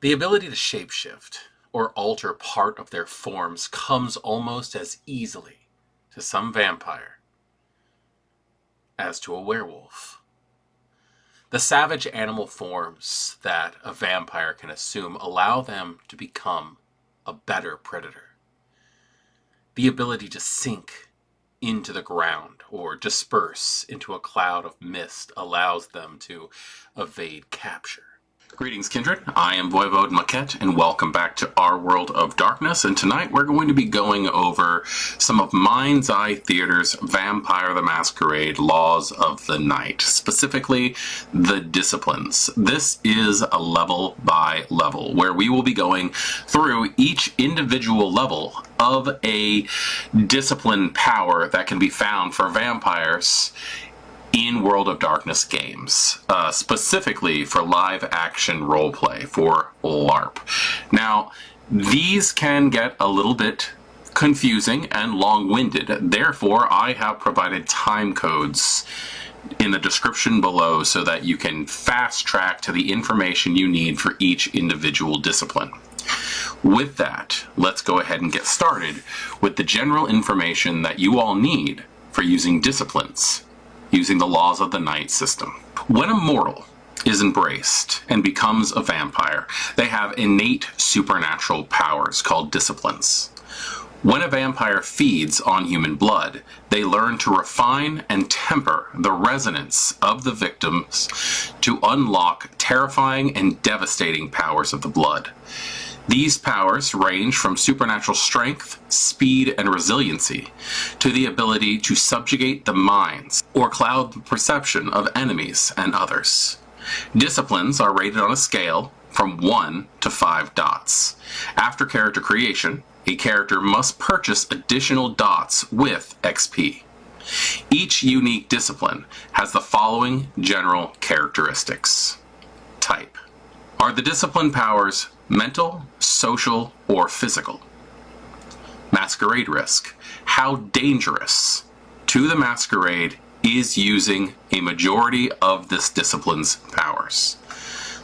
The ability to shapeshift, or alter part of their forms, comes almost as easily to some vampire as to a werewolf. The savage animal forms that a vampire can assume allow them to become a better predator. The ability to sink into the ground or disperse into a cloud of mist allows them to evade capture. Greetings, Kindred. I am Voivode Maquette, and welcome back to our World of Darkness. And tonight we're going to be going over some of Mind's Eye Theater's Vampire the Masquerade Laws of the Night, specifically the disciplines. This is a level by level, where we will be going through each individual level of a discipline power that can be found for vampires in World of Darkness games, specifically for live action roleplay, for LARP. Now, these can get a little bit confusing and long-winded, therefore I have provided time codes in the description below so that you can fast track to the information you need for each individual discipline. With that, let's go ahead and get started with the general information that you all need for using disciplines using the Laws of the Night system. When a mortal is embraced and becomes a vampire, they have innate supernatural powers called disciplines. When a vampire feeds on human blood, they learn to refine and temper the resonance of the victims to unlock terrifying and devastating powers of the blood. These powers range from supernatural strength, speed, and resiliency to the ability to subjugate the minds or cloud the perception of enemies and others. Disciplines are rated on a scale from 1 to 5 dots. After character creation, a character must purchase additional dots with XP. Each unique discipline has the following general characteristics. Type. Are the discipline powers mental, social, or physical? Masquerade risk. How dangerous to the masquerade is using a majority of this discipline's powers?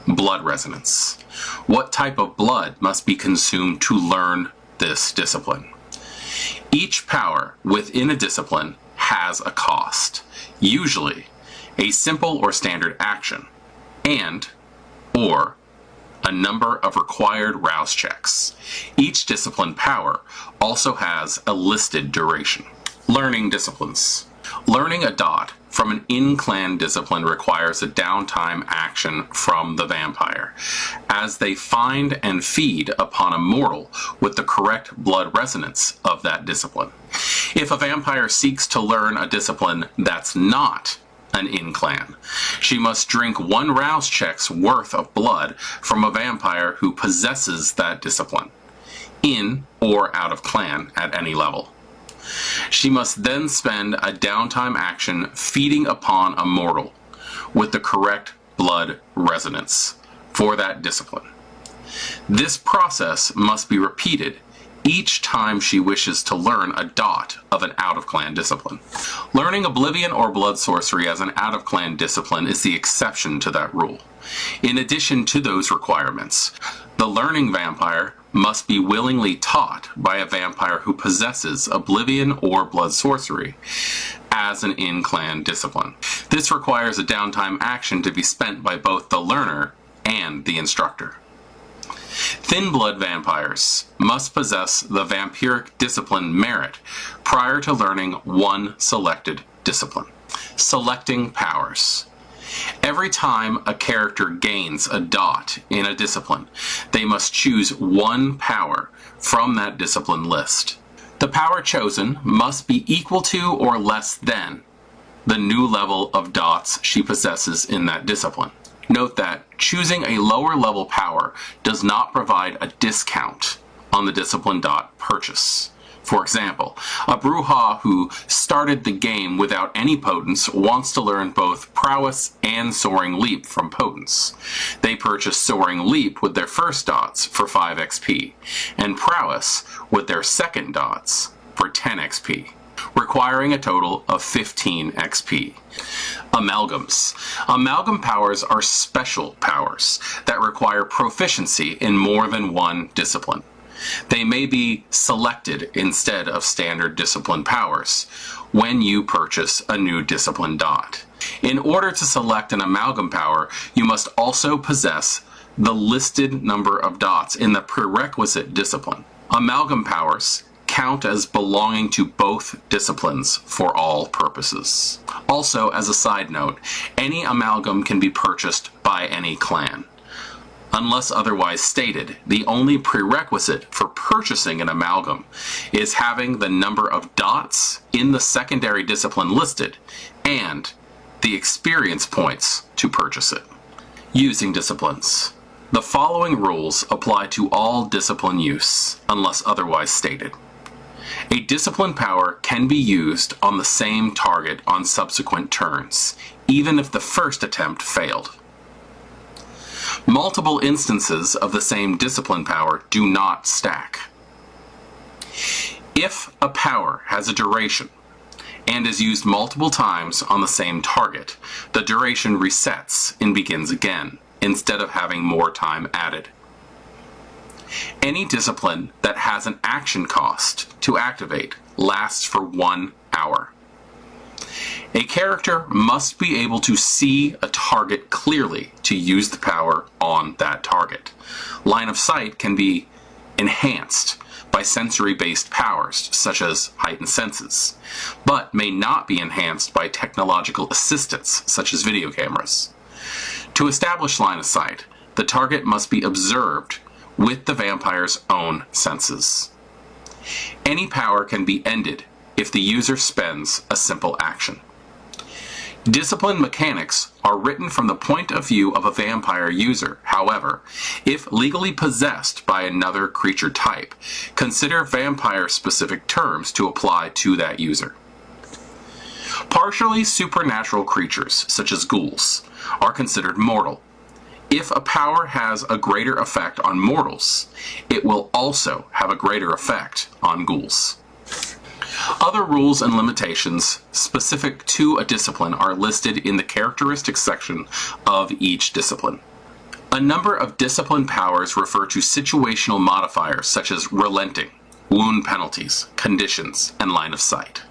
Blood resonance. What type of blood must be consumed to learn this discipline? Each power within a discipline has a cost, usually a simple or standard action, or a number of required rouse checks. Each discipline power also has a listed duration. Learning disciplines. Learning a dot from an in-clan discipline requires a downtime action from the vampire, as they find and feed upon a mortal with the correct blood resonance of that discipline. If a vampire seeks to learn a discipline that's not an in-clan, she must drink 1 rouse check's worth of blood from a vampire who possesses that discipline, in or out of clan at any level. She must then spend a downtime action feeding upon a mortal with the correct blood resonance for that discipline. This process must be repeated each time she wishes to learn a dot of an out-of-clan discipline. Learning Oblivion or Blood Sorcery as an out-of-clan discipline is the exception to that rule. In addition to those requirements, the learning vampire must be willingly taught by a vampire who possesses Oblivion or Blood Sorcery as an in-clan discipline. This requires a downtime action to be spent by both the learner and the instructor. Thin blood vampires must possess the vampiric discipline merit prior to learning 1 selected discipline. Selecting powers. Every time a character gains a dot in a discipline, they must choose 1 power from that discipline list. The power chosen must be equal to or less than the new level of dots she possesses in that discipline. Note that choosing a lower level power does not provide a discount on the discipline dot purchase. For example, a Brujah who started the game without any potence wants to learn both Prowess and Soaring Leap from Potence. They purchase Soaring Leap with their first dots for 5 XP, and Prowess with their second dots for 10 XP. requiring a total of 15 XP. Amalgams. Amalgam powers are special powers that require proficiency in more than one discipline. They may be selected instead of standard discipline powers when you purchase a new discipline dot. In order to select an amalgam power, you must also possess the listed number of dots in the prerequisite discipline. Amalgam powers count as belonging to both disciplines for all purposes. Also, as a side note, any amalgam can be purchased by any clan. Unless otherwise stated, the only prerequisite for purchasing an amalgam is having the number of dots in the secondary discipline listed and the experience points to purchase it. Using disciplines. The following rules apply to all discipline use, unless otherwise stated. A discipline power can be used on the same target on subsequent turns, even if the first attempt failed. Multiple instances of the same discipline power do not stack. If a power has a duration and is used multiple times on the same target, the duration resets and begins again, instead of having more time added. Any discipline that has an action cost to activate lasts for 1 hour. A character must be able to see a target clearly to use the power on that target. Line of sight can be enhanced by sensory-based powers, such as heightened senses, but may not be enhanced by technological assistance, such as video cameras. To establish line of sight, the target must be observed with the vampire's own senses. Any power can be ended if the user spends a simple action. Discipline mechanics are written from the point of view of a vampire user. However, if legally possessed by another creature type, consider vampire-specific terms to apply to that user. Partially supernatural creatures, such as ghouls, are considered mortal. If a power has a greater effect on mortals, it will also have a greater effect on ghouls. Other rules and limitations specific to a discipline are listed in the characteristics section of each discipline. A number of discipline powers refer to situational modifiers such as relenting, wound penalties, conditions, and line of sight.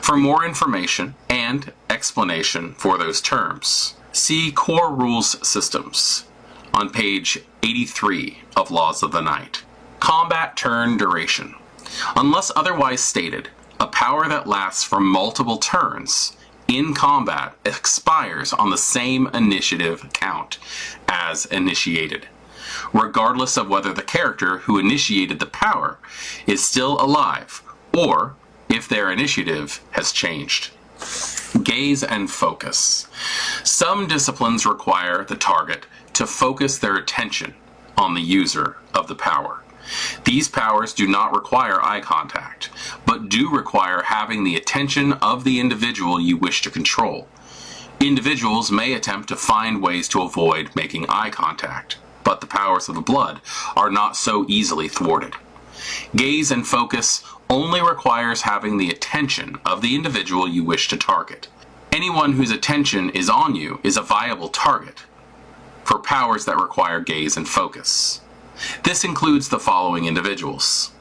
For more information and explanation for those terms, see Core Rules Systems on page 83 of Laws of the Night. Combat turn duration. Unless otherwise stated, a power that lasts for multiple turns in combat expires on the same initiative count as initiated, regardless of whether the character who initiated the power is still alive or if their initiative has changed. Gaze and focus. Some disciplines require the target to focus their attention on the user of the power. These powers do not require eye contact, but do require having the attention of the individual you wish to control. Individuals may attempt to find ways to avoid making eye contact, but the powers of the blood are not so easily thwarted. Gaze and focus only requires having the attention of the individual you wish to target. Anyone whose attention is on you is a viable target for powers that require gaze and focus. This includes the following individuals: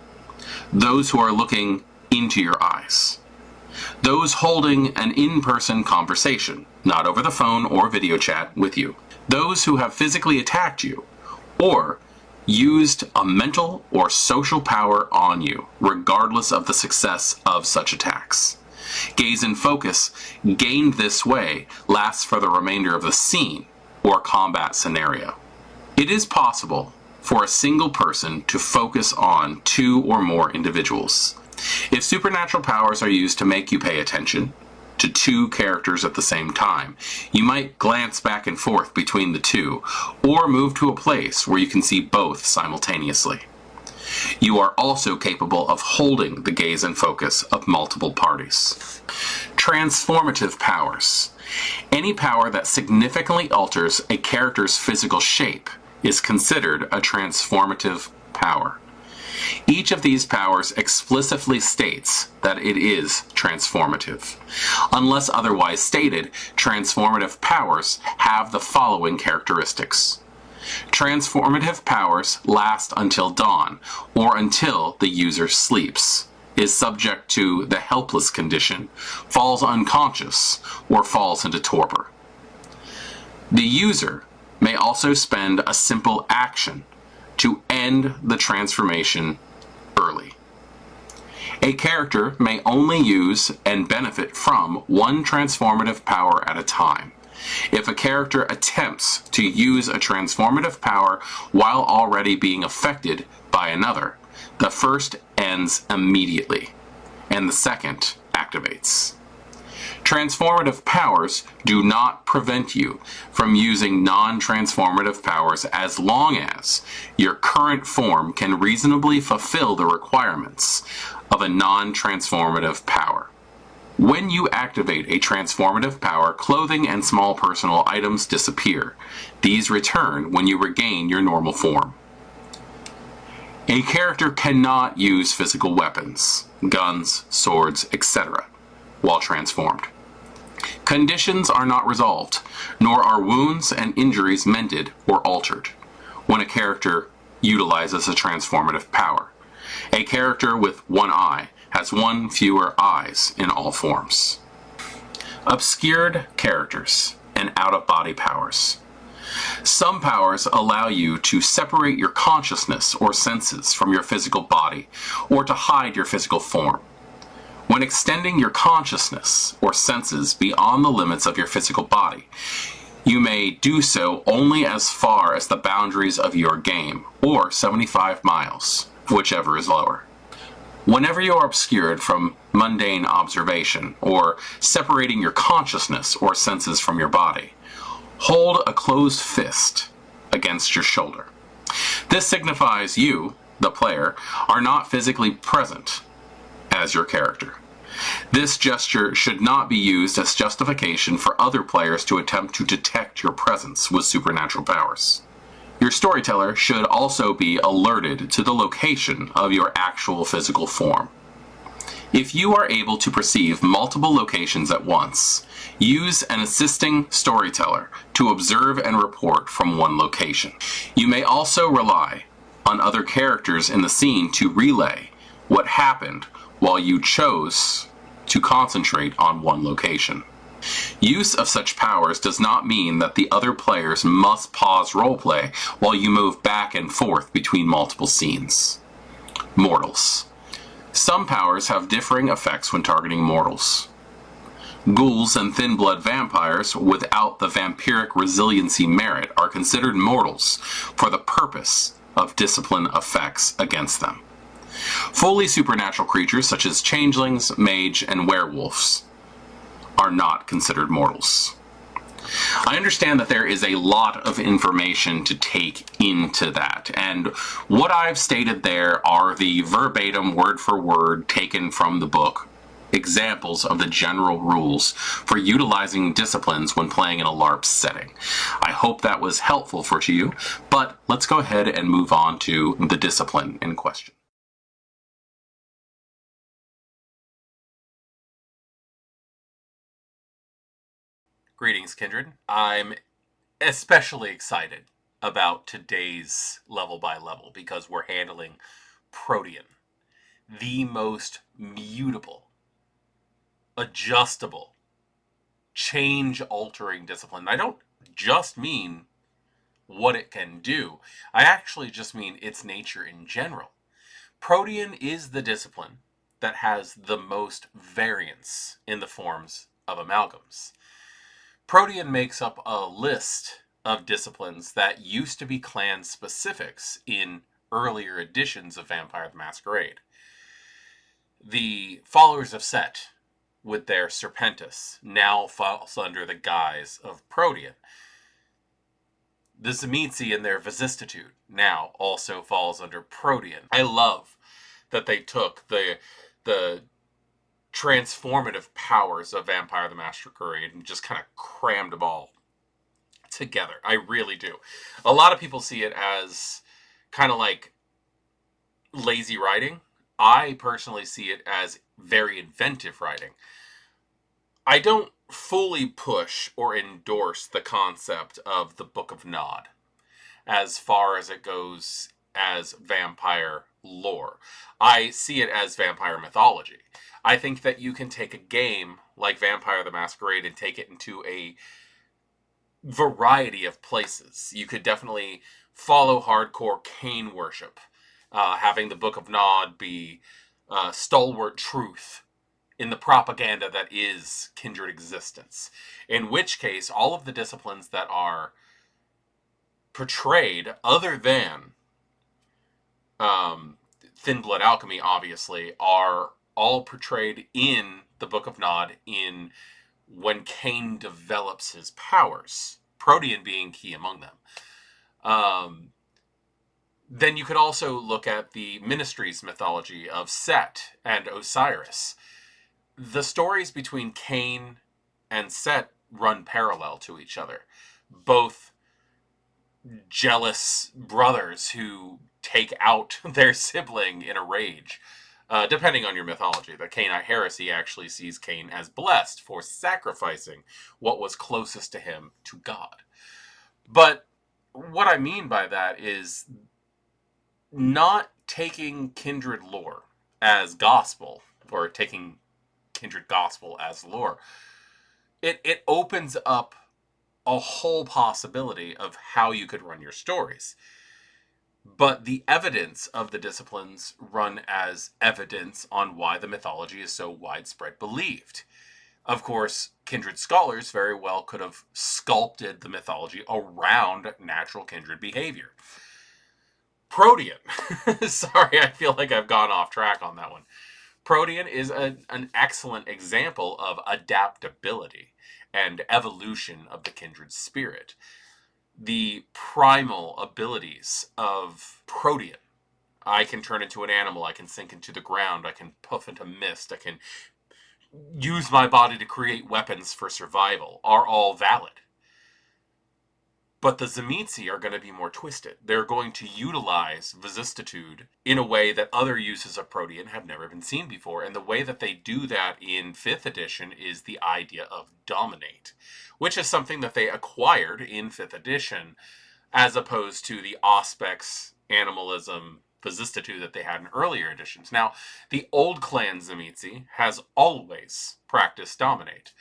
those who are looking into your eyes, those holding an in-person conversation, not over the phone or video chat with you, those who have physically attacked you or used a mental or social power on you, regardless of the success of such attacks. Gaze and focus gained this way lasts for the remainder of the scene or combat scenario. It is possible for a single person to focus on 2 or more individuals. If supernatural powers are used to make you pay attention to 2 characters at the same time, you might glance back and forth between the 2, or move to a place where you can see both simultaneously. You are also capable of holding the gaze and focus of multiple parties. Transformative powers. Any power that significantly alters a character's physical shape is considered a transformative power. Each of these powers explicitly states that it is transformative. Unless otherwise stated, transformative powers have the following characteristics. Transformative powers last until dawn, or until the user sleeps, is subject to the helpless condition, falls unconscious, or falls into torpor. The user may also spend a simple action to end the transformation early. A character may only use and benefit from one transformative power at a time. If a character attempts to use a transformative power while already being affected by another, the first ends immediately, and the second activates. Transformative powers do not prevent you from using non-transformative powers as long as your current form can reasonably fulfill the requirements of a non-transformative power. When you activate a transformative power, clothing and small personal items disappear. These return when you regain your normal form. A character cannot use physical weapons, guns, swords, etc., while transformed. Conditions are not resolved, nor are wounds and injuries mended or altered when a character utilizes a transformative power. A character with one eye has one fewer eyes in all forms. Obscured characters and out-of-body powers. Some powers allow you to separate your consciousness or senses from your physical body, or to hide your physical form. When extending your consciousness or senses beyond the limits of your physical body, you may do so only as far as the boundaries of your game, or 75 miles, whichever is lower. Whenever you are obscured from mundane observation, or separating your consciousness or senses from your body, hold a closed fist against your shoulder. This signifies you, the player, are not physically present as your character. This gesture should not be used as justification for other players to attempt to detect your presence with supernatural powers. Your storyteller should also be alerted to the location of your actual physical form. If you are able to perceive multiple locations at once, use an assisting storyteller to observe and report from one location. You may also rely on other characters in the scene to relay what happened while you chose to concentrate on one location. Use of such powers does not mean that the other players must pause roleplay while you move back and forth between multiple scenes. Mortals. Some powers have differing effects when targeting mortals. Ghouls and thin-blood vampires without the vampiric resiliency merit are considered mortals for the purpose of discipline effects against them. Fully supernatural creatures such as changelings, mage, and werewolves are not considered mortals. I understand that there is a lot of information to take into that, and what I've stated there are the verbatim, word for word, taken from the book, examples of the general rules for utilizing disciplines when playing in a LARP setting. I hope that was helpful for you, but let's go ahead and move on to the discipline in question. Greetings, Kindred. I'm especially excited about today's level by level because we're handling Protean, the most mutable, adjustable, change-altering discipline. I don't just mean what it can do. I actually just mean its nature in general. Protean is the discipline that has the most variance in the forms of amalgams. Protean makes up a list of disciplines that used to be clan specifics in earlier editions of Vampire the Masquerade. The followers of Set, with their Serpentis, now falls under the guise of Protean. The Tzimisce and their Vicissitude now also falls under Protean. I love that they took the transformative powers of Vampire the Masquerade and just kind of crammed them all together. I really do. A lot of people see it as kind of like lazy writing. I personally see it as very inventive writing. I don't fully push or endorse the concept of the Book of Nod as far as it goes as vampire lore. I see it as vampire mythology. I think that you can take a game like Vampire the Masquerade and take it into a variety of places. You could definitely follow hardcore Cain worship, having the Book of Nod be stalwart truth in the propaganda that is kindred existence. In which case, all of the disciplines that are portrayed, other than Thin Blood Alchemy, obviously, are all portrayed in the Book of Nod in when Cain develops his powers, Protean being key among them. Then you could also look at the Ministries mythology of Set and Osiris. The stories between Cain and Set run parallel to each other. Both jealous brothers who take out their sibling in a rage. Depending on your mythology, the Cainite heresy actually sees Cain as blessed for sacrificing what was closest to him to God. But what I mean by that is not taking kindred lore as gospel, or taking kindred gospel as lore. It opens up a whole possibility of how you could run your stories. But the evidence of the disciplines run as evidence on why the mythology is so widespread believed. Of course, kindred scholars very well could have sculpted the mythology around natural kindred behavior. Protean. Sorry, I feel like I've gone off track on that one. Protean is an excellent example of adaptability and evolution of the kindred spirit. The primal abilities of Protean. I can turn into an animal, I can sink into the ground, I can puff into mist, I can use my body to create weapons for survival, are all valid. But the Tzimisce are going to be more twisted. They're going to utilize Vicissitude in a way that other uses of Protean have never been seen before. And the way that they do that in 5th edition is the idea of dominate, which is something that they acquired in 5th edition, as opposed to the Auspex, animalism, Vicissitude that they had in earlier editions. Now, the old clan Tzimisce has always practiced dominate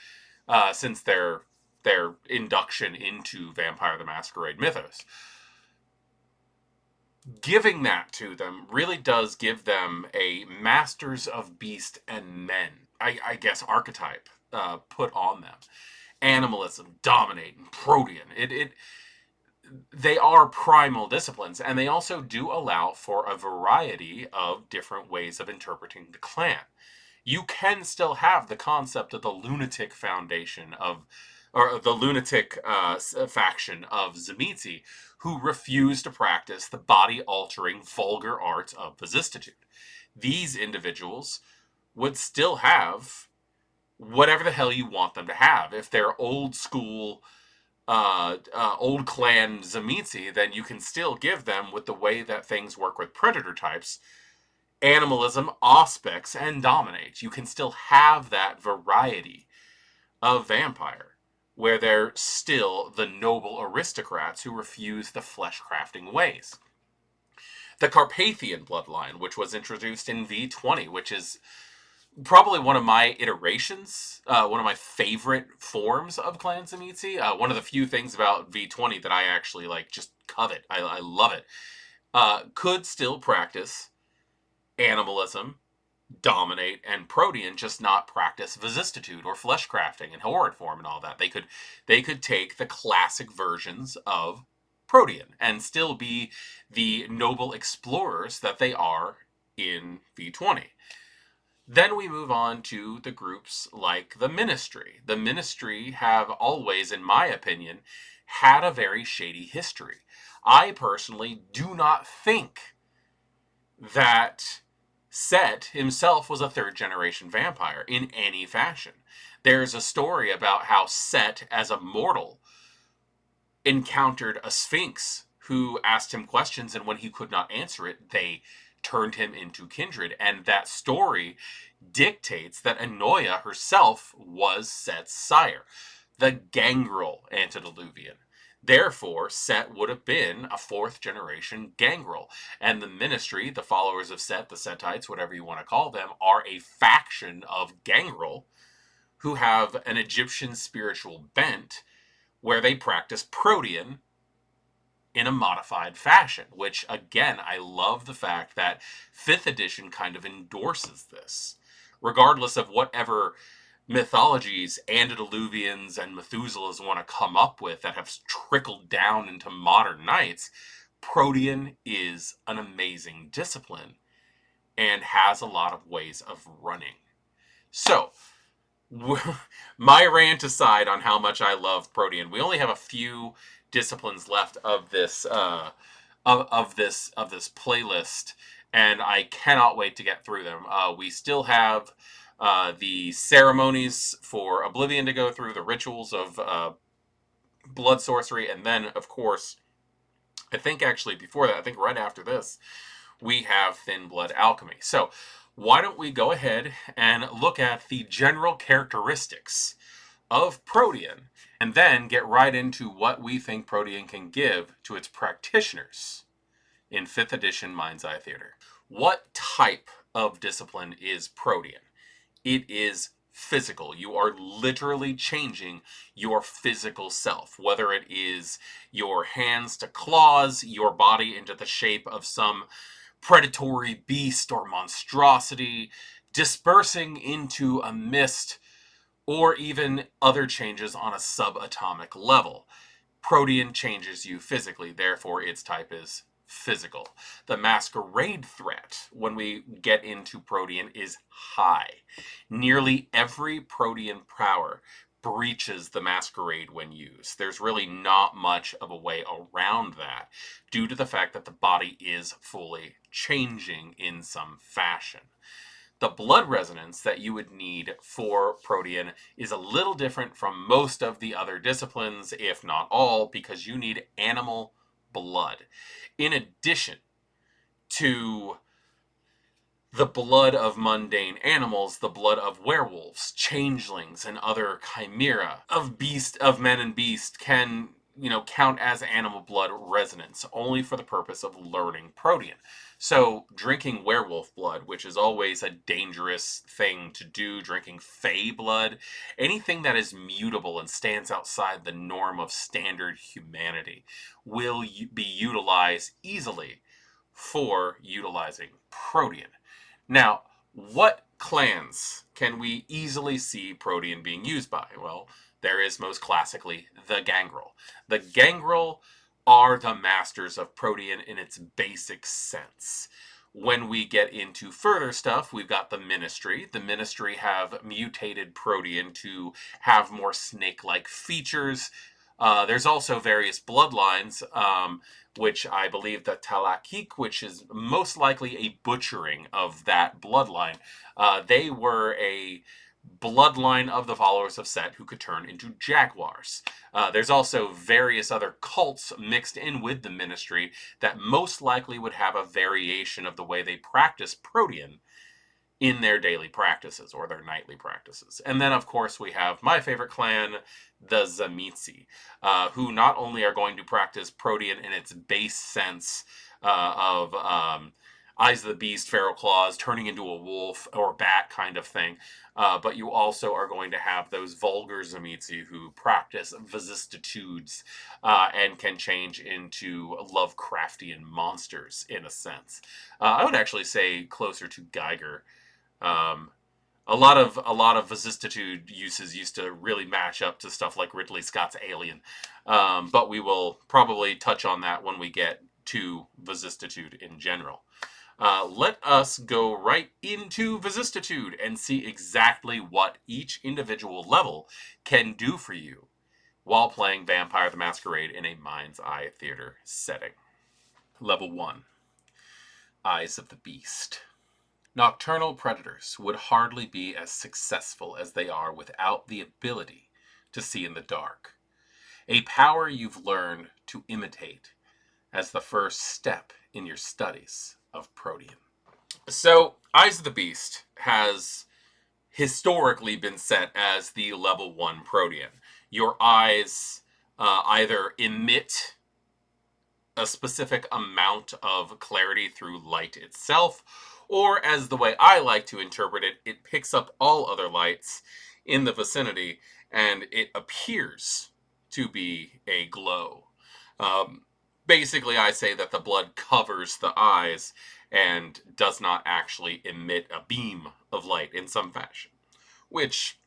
since their induction into Vampire the Masquerade mythos. Giving that to them really does give them a Masters of Beast and Men, I guess, archetype put on them. Animalism, dominate, and Protean. They are primal disciplines, and they also do allow for a variety of different ways of interpreting the clan. You can still have the concept of the lunatic foundation of, or the lunatic faction of Tzimisce, who refuse to practice the body-altering vulgar arts of Vicissitude. These individuals would still have whatever the hell you want them to have. If they're old school, old clan Tzimisce, then you can still give them, with the way that things work with predator types, animalism, auspex, and dominate. You can still have that variety of vampire, where they're still the noble aristocrats who refuse the flesh-crafting ways. The Carpathian bloodline, which was introduced in V20, which is probably one of my iterations, one of my favorite forms of Clan Tzimisce. One of the few things about V20 that I actually just covet. I love it. Could still practice animalism, dominate, and Protean, just not practice Vicissitude or Fleshcrafting and Horrid Form and all that. They could take the classic versions of Protean and still be the noble explorers that they are in V20. Then we move on to the groups like the Ministry. The Ministry have always, in my opinion, had a very shady history. I personally do not think that Set himself was a third-generation vampire in any fashion. There's a story about how Set, as a mortal, encountered a sphinx who asked him questions, and when he could not answer it, they turned him into kindred. And that story dictates that Enoia herself was Set's sire, the Gangrel antediluvian. Therefore, Set would have been a fourth generation Gangrel. And the ministry, the followers of Set, the Setites, whatever you want to call them, are a faction of Gangrel who have an Egyptian spiritual bent where they practice Protean in a modified fashion, which, again, I love the fact that 5th edition kind of endorses this. Regardless of whatever mythologies antediluvians and Methuselahs want to come up with that have trickled down into modern knights, Protean is an amazing discipline and has a lot of ways of running. So, my rant aside on how much I love Protean, we only have a few disciplines left of this of this playlist, and I cannot wait to get through them. We still have the ceremonies for Oblivion to go through, the rituals of blood sorcery, and then, of course, I think actually before that, I think right after this, we have Thin Blood Alchemy. So why don't we go ahead and look at the general characteristics of Protean, and then get right into what we think Protean can give to its practitioners in 5th edition Mind's Eye Theater. What type of discipline is Protean? It is physical. You are literally changing your physical self, whether it is your hands to claws, your body into the shape of some predatory beast or monstrosity, dispersing into a mist, or even other changes on a subatomic level. Protean changes you physically, therefore its type is physical. The masquerade threat, when we get into Protean, is high. Nearly every Protean power breaches the masquerade when used. There's really not much of a way around that, due to the fact that the body is fully changing in some fashion. The blood resonance that you would need for Protean is a little different from most of the other disciplines, if not all, because you need animal blood. In addition to the blood of mundane animals, the blood of werewolves, changelings, and other chimera of men and beast can, count as animal blood resonance, only for the purpose of learning Protean. So drinking werewolf blood, which is always a dangerous thing to do, drinking fey blood, anything that is mutable and stands outside the norm of standard humanity, will be utilized easily for utilizing Protean. Now, what clans can we easily see Protean being used by? Well, there is most classically the Gangrel. The Gangrel are the masters of Protean in its basic sense. When we get into further stuff, we've got the Ministry. The Ministry have mutated Protean to have more snake-like features. There's also various bloodlines, which I believe that Talakik, which is most likely a butchering of that bloodline, they were a bloodline of the followers of Set who could turn into jaguars. There's also various other cults mixed in with the Ministry that most likely would have a variation of the way they practice Protean in their daily practices or their nightly practices. And then, of course, we have my favorite clan, the Tzimisce, who not only are going to practice Protean in its base sense of Eyes of the Beast, Feral Claws, turning into a wolf or bat kind of thing, but you also are going to have those vulgar Tzimisce who practice vicissitudes and can change into Lovecraftian monsters in a sense. I would actually say closer to Geiger. A lot of vicissitude uses used to really match up to stuff like Ridley Scott's Alien, but we will probably touch on that when we get to vicissitude in general. Let us go right into vicissitude and see exactly what each individual level can do for you while playing Vampire the Masquerade in a Mind's Eye Theater setting. Level 1, Eyes of the Beast. Nocturnal predators would hardly be as successful as they are without the ability to see in the dark, a power you've learned to imitate as the first step in your studies of Protean. So, Eyes of the Beast has historically been set as the level 1 Protean. Your eyes either emit a specific amount of clarity through light itself, or as the way I like to interpret it, it picks up all other lights in the vicinity and it appears to be a glow. Um, Basically, I say that the blood covers the eyes and does not actually emit a beam of light in some fashion, which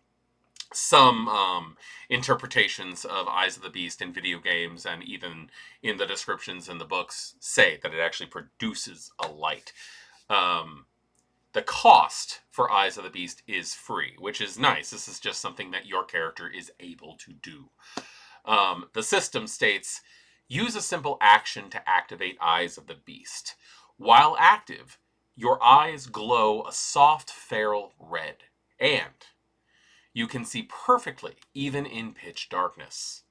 some interpretations of Eyes of the Beast in video games and even in the descriptions in the books say that it actually produces a light. Um, the cost for Eyes of the Beast is free, which is nice. This is just something that your character is able to do. The system states, use a simple action to activate Eyes of the Beast. While active, your eyes glow a soft feral red, and you can see perfectly, even in pitch darkness.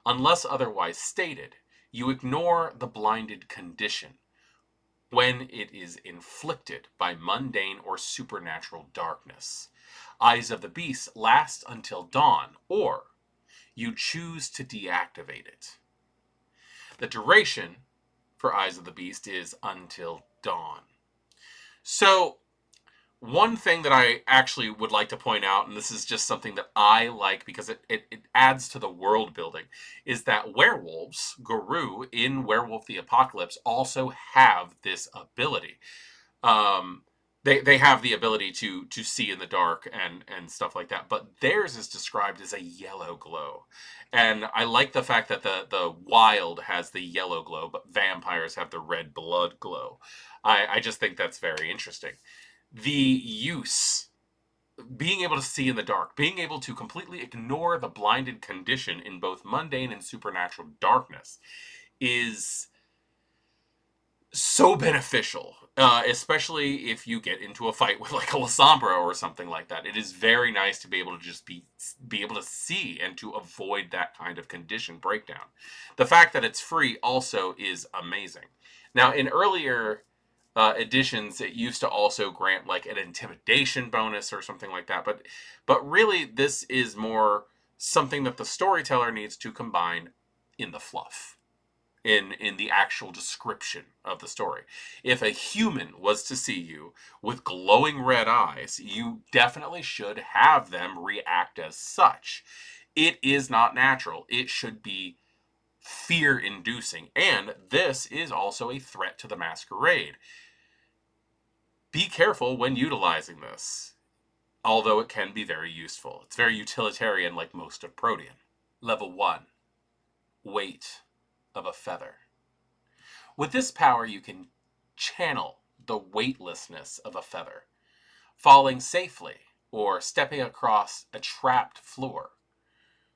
Unless otherwise stated, you ignore the blinded condition when it is inflicted by mundane or supernatural darkness. Eyes of the Beast last until dawn, or you choose to deactivate it. The duration for Eyes of the Beast is until dawn. So, one thing that I actually would like to point out, and this is just something that I like because it adds to the world building, is that werewolves, Guru, in Werewolf the Apocalypse, also have this ability. Um, they have the ability to see in the dark and stuff like that, but theirs is described as a yellow glow. And I like the fact that the wild has the yellow glow, but vampires have the red blood glow. I just think that's very interesting. The use, being able to see in the dark, being able to completely ignore the blinded condition in both mundane and supernatural darkness is so beneficial, especially if you get into a fight with like a Lasombra or something like that. It is very nice to be able to just be able to see and to avoid that kind of condition breakdown. The fact that it's free also is amazing. Now, in earlier editions, it used to also grant like an intimidation bonus or something like that. But really, this is more something that the storyteller needs to combine in the fluff, in the actual description of the story. If a human was to see you with glowing red eyes, you definitely should have them react as such. It is not natural. It should be fear-inducing, and this is also a threat to the masquerade. Be careful when utilizing this, although it can be very useful. It's very utilitarian like most of Protean. Level 1. Weight of a feather. With this power, you can channel the weightlessness of a feather, falling safely or stepping across a trapped floor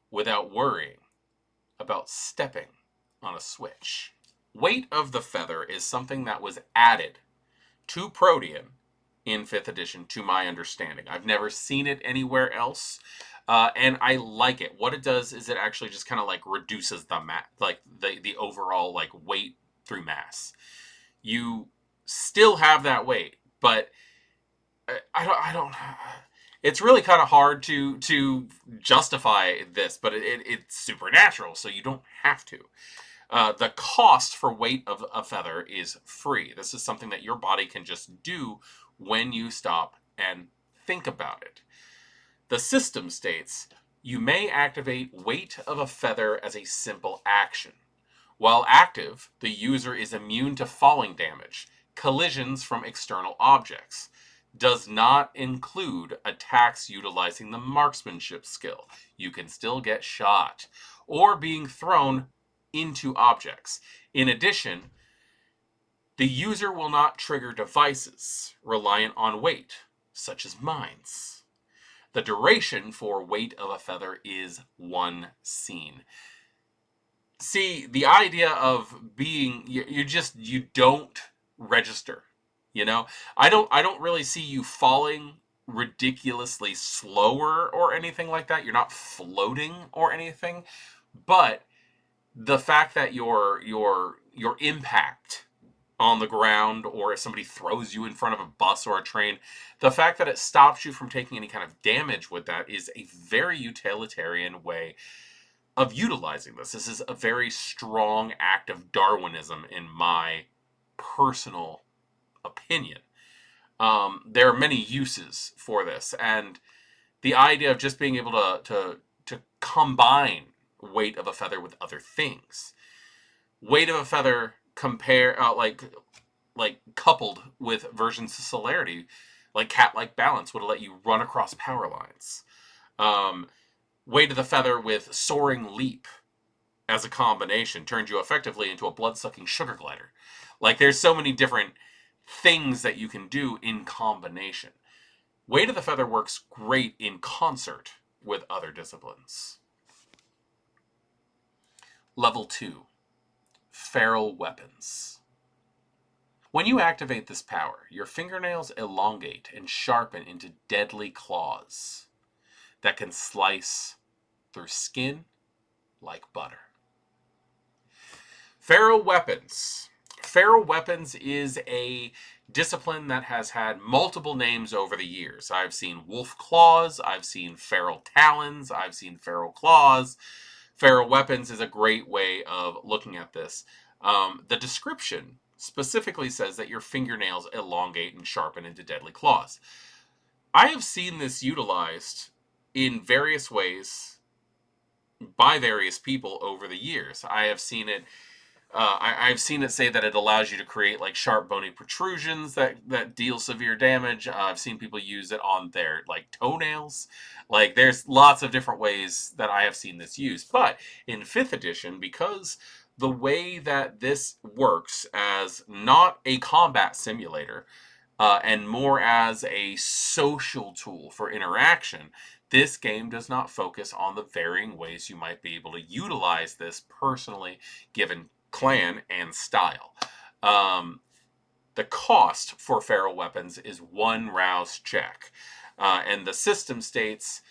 without worrying about stepping on a switch. Weight of the feather is something that was added to Protean in 5th edition, to my understanding. I've never seen it anywhere else, and I like it. What it does is it actually just kind of like reduces the overall like weight through mass. You still have that weight, but I don't. It's really kind of hard to justify this, but it's supernatural, so you don't have to. The cost for weight of a feather is free. This is something that your body can just do when you stop and think about it. The system states, you may activate weight of a feather as a simple action. While active, the user is immune to falling damage, collisions from external objects. Does not include attacks utilizing the marksmanship skill. You can still get shot, or being thrown into objects. In addition, the user will not trigger devices reliant on weight, such as mines. The duration for weight of a feather is 1 scene. See, the idea of being, you don't register, you know? I don't really see you falling ridiculously slower or anything like that. You're not floating or anything, but the fact that your impact on the ground, or if somebody throws you in front of a bus or a train, the fact that it stops you from taking any kind of damage with that is a very utilitarian way of utilizing this. This is a very strong act of Darwinism, in my personal opinion. There are many uses for this, and the idea of just being able to combine weight of a feather with other things. Weight of a feather like coupled with versions of celerity, like cat-like balance, would let you run across power lines. Weight of the feather with soaring leap as a combination turns you effectively into a blood-sucking sugar glider. Like, there's so many different things that you can do in combination. Weight of the feather works great in concert with other disciplines. Level 2. Feral weapons. When you activate this power, your fingernails elongate and sharpen into deadly claws that can slice through skin like butter. Feral weapons. Feral weapons is a discipline that has had multiple names over the years. I've seen wolf claws, I've seen feral talons, I've seen feral claws. Feral weapons is a great way of looking at this. The description specifically says that your fingernails elongate and sharpen into deadly claws. I have seen this utilized in various ways by various people over the years. I have seen it I've seen it say that it allows you to create like sharp bony protrusions that deal severe damage. I've seen people use it on their like toenails. Like, there's lots of different ways that I have seen this used. But in 5th edition, because the way that this works as not a combat simulator, and more as a social tool for interaction, this game does not focus on the varying ways you might be able to utilize this personally, given clan and style. The cost for feral weapons is 1 rouse check. And the system states,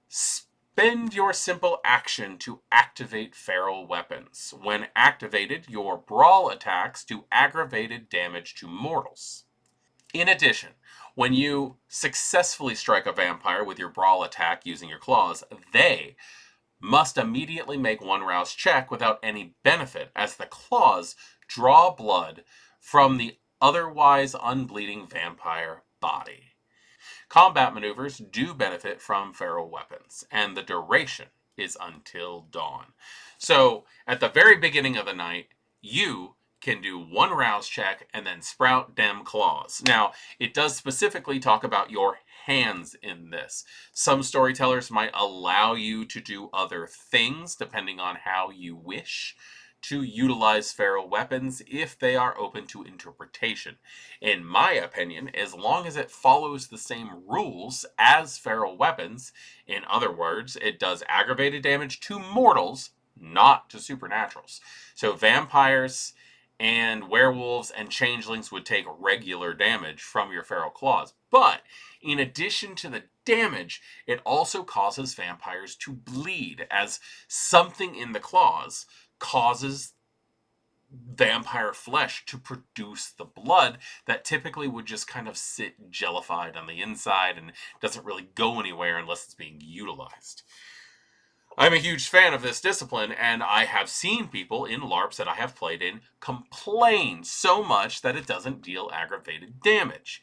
spend your simple action to activate feral weapons. When activated, your brawl attacks do aggravated damage to mortals. In addition, when you successfully strike a vampire with your brawl attack using your claws, they must immediately make 1 rouse check without any benefit, as the claws draw blood from the otherwise unbleeding vampire body. Combat maneuvers do benefit from feral weapons, and the duration is until dawn. So, at the very beginning of the night, you can do 1 rouse check and then sprout dem claws. Now, it does specifically talk about your hands in this. Some storytellers might allow you to do other things depending on how you wish to utilize feral weapons if they are open to interpretation. In my opinion, as long as it follows the same rules as feral weapons, in other words, it does aggravated damage to mortals, not to supernaturals. So vampires and werewolves and changelings would take regular damage from your feral claws. But in addition to the damage, it also causes vampires to bleed, as something in the claws causes vampire flesh to produce the blood that typically would just kind of sit jellified on the inside and doesn't really go anywhere unless it's being utilized. I'm a huge fan of this discipline, and I have seen people in LARPs that I have played in complain so much that it doesn't deal aggravated damage.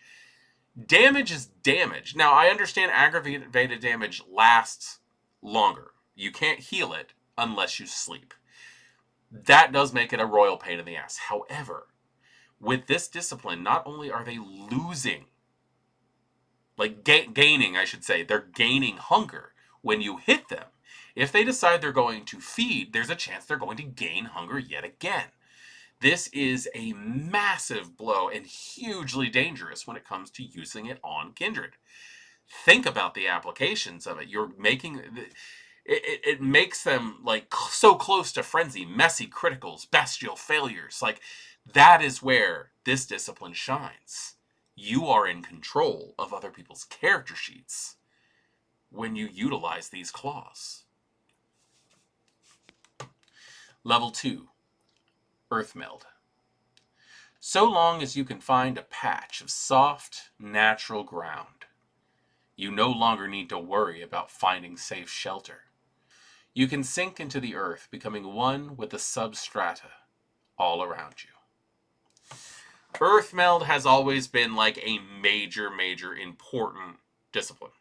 Damage is damage. Now, I understand aggravated damage lasts longer. You can't heal it unless you sleep. That does make it a royal pain in the ass. However, with this discipline, not only are they losing, like gaining, I should say, they're gaining hunger when you hit them. If they decide they're going to feed, there's a chance they're going to gain hunger yet again. This is a massive blow and hugely dangerous when it comes to using it on Kindred. Think about the applications of it. You're making... It makes them like so close to frenzy, messy criticals, bestial failures. Like, that is where this discipline shines. You are in control of other people's character sheets when you utilize these claws. Level 2, Earth Meld. So long as you can find a patch of soft, natural ground, you no longer need to worry about finding safe shelter. You can sink into the earth, becoming one with the substrata all around you. Earth meld has always been like a major important discipline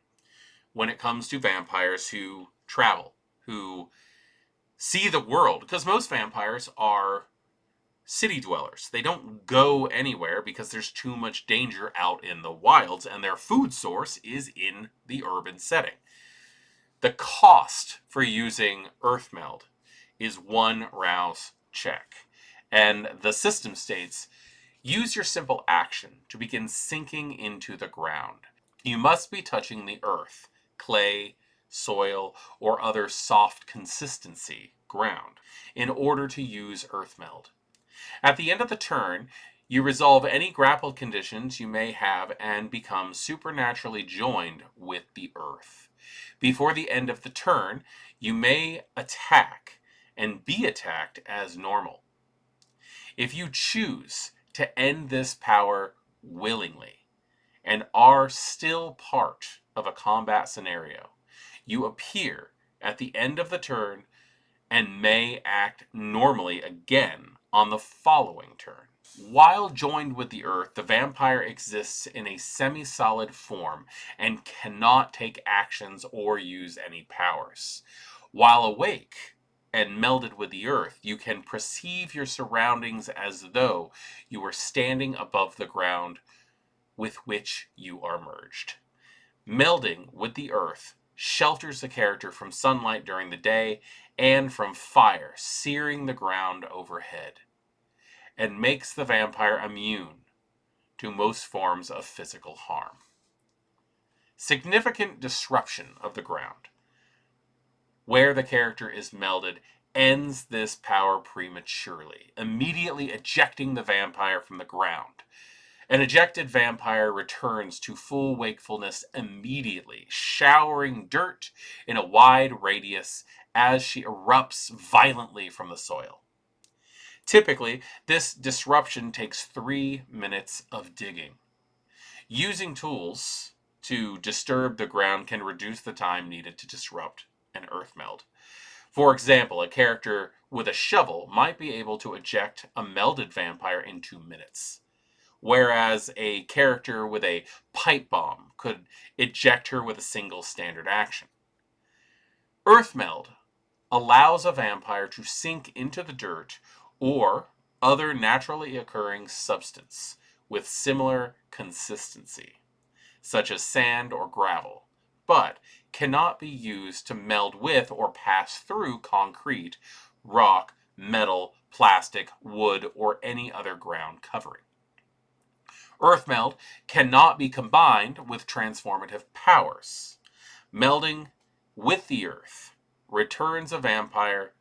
when it comes to vampires who travel, who see the world, because most vampires are city dwellers. They don't go anywhere because there's too much danger out in the wilds, and their food source is in the urban setting. The cost for using Earth Meld is 1 rouse check. And the system states, use your simple action to begin sinking into the ground. You must be touching the earth, clay, soil, or other soft consistency ground in order to use Earth Meld. At the end of the turn, you resolve any grappled conditions you may have and become supernaturally joined with the earth. Before the end of the turn, you may attack and be attacked as normal. If you choose to end this power willingly and are still part of a combat scenario, you appear at the end of the turn and may act normally again on the following turn. While joined with the earth, the vampire exists in a semi-solid form and cannot take actions or use any powers. While awake and melded with the earth, you can perceive your surroundings as though you were standing above the ground with which you are merged. Melding with the earth shelters the character from sunlight during the day and from fire searing the ground overhead, and makes the vampire immune to most forms of physical harm. Significant disruption of the ground, where the character is melded, ends this power prematurely, immediately ejecting the vampire from the ground. An ejected vampire returns to full wakefulness immediately, showering dirt in a wide radius as she erupts violently from the soil. Typically, this disruption takes 3 minutes of digging. Using tools to disturb the ground can reduce the time needed to disrupt an earth meld. For example, a character with a shovel might be able to eject a melded vampire in 2 minutes, whereas a character with a pipe bomb could eject her with a single standard action. Earth Meld allows a vampire to sink into the dirt or other naturally occurring substance with similar consistency, such as sand or gravel, but cannot be used to meld with or pass through concrete, rock, metal, plastic, wood, or any other ground covering. Earth Meld cannot be combined with transformative powers. Melding with the earth returns a vampire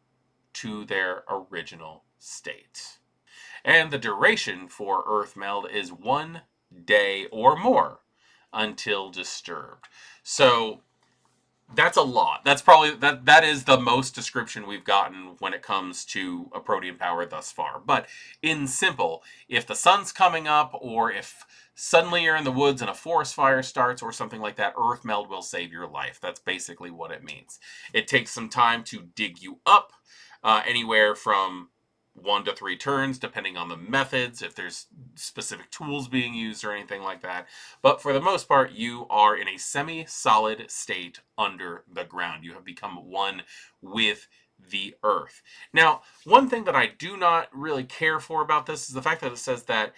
to their original state. And the duration for Earth Meld is 1 day or more until disturbed. So that's a lot. That's probably that is the most description we've gotten when it comes to a Protean power thus far. But in simple, if the sun's coming up, or if suddenly you're in the woods and a forest fire starts or something like that, Earth Meld will save your life. That's basically what it means. It takes some time to dig you up, anywhere from 1 to 3 turns, depending on the methods, if there's specific tools being used or anything like that. But for the most part, you are in a semi-solid state under the ground. You have become one with the earth. Now, one thing that I do not really care for about this is the fact that it says that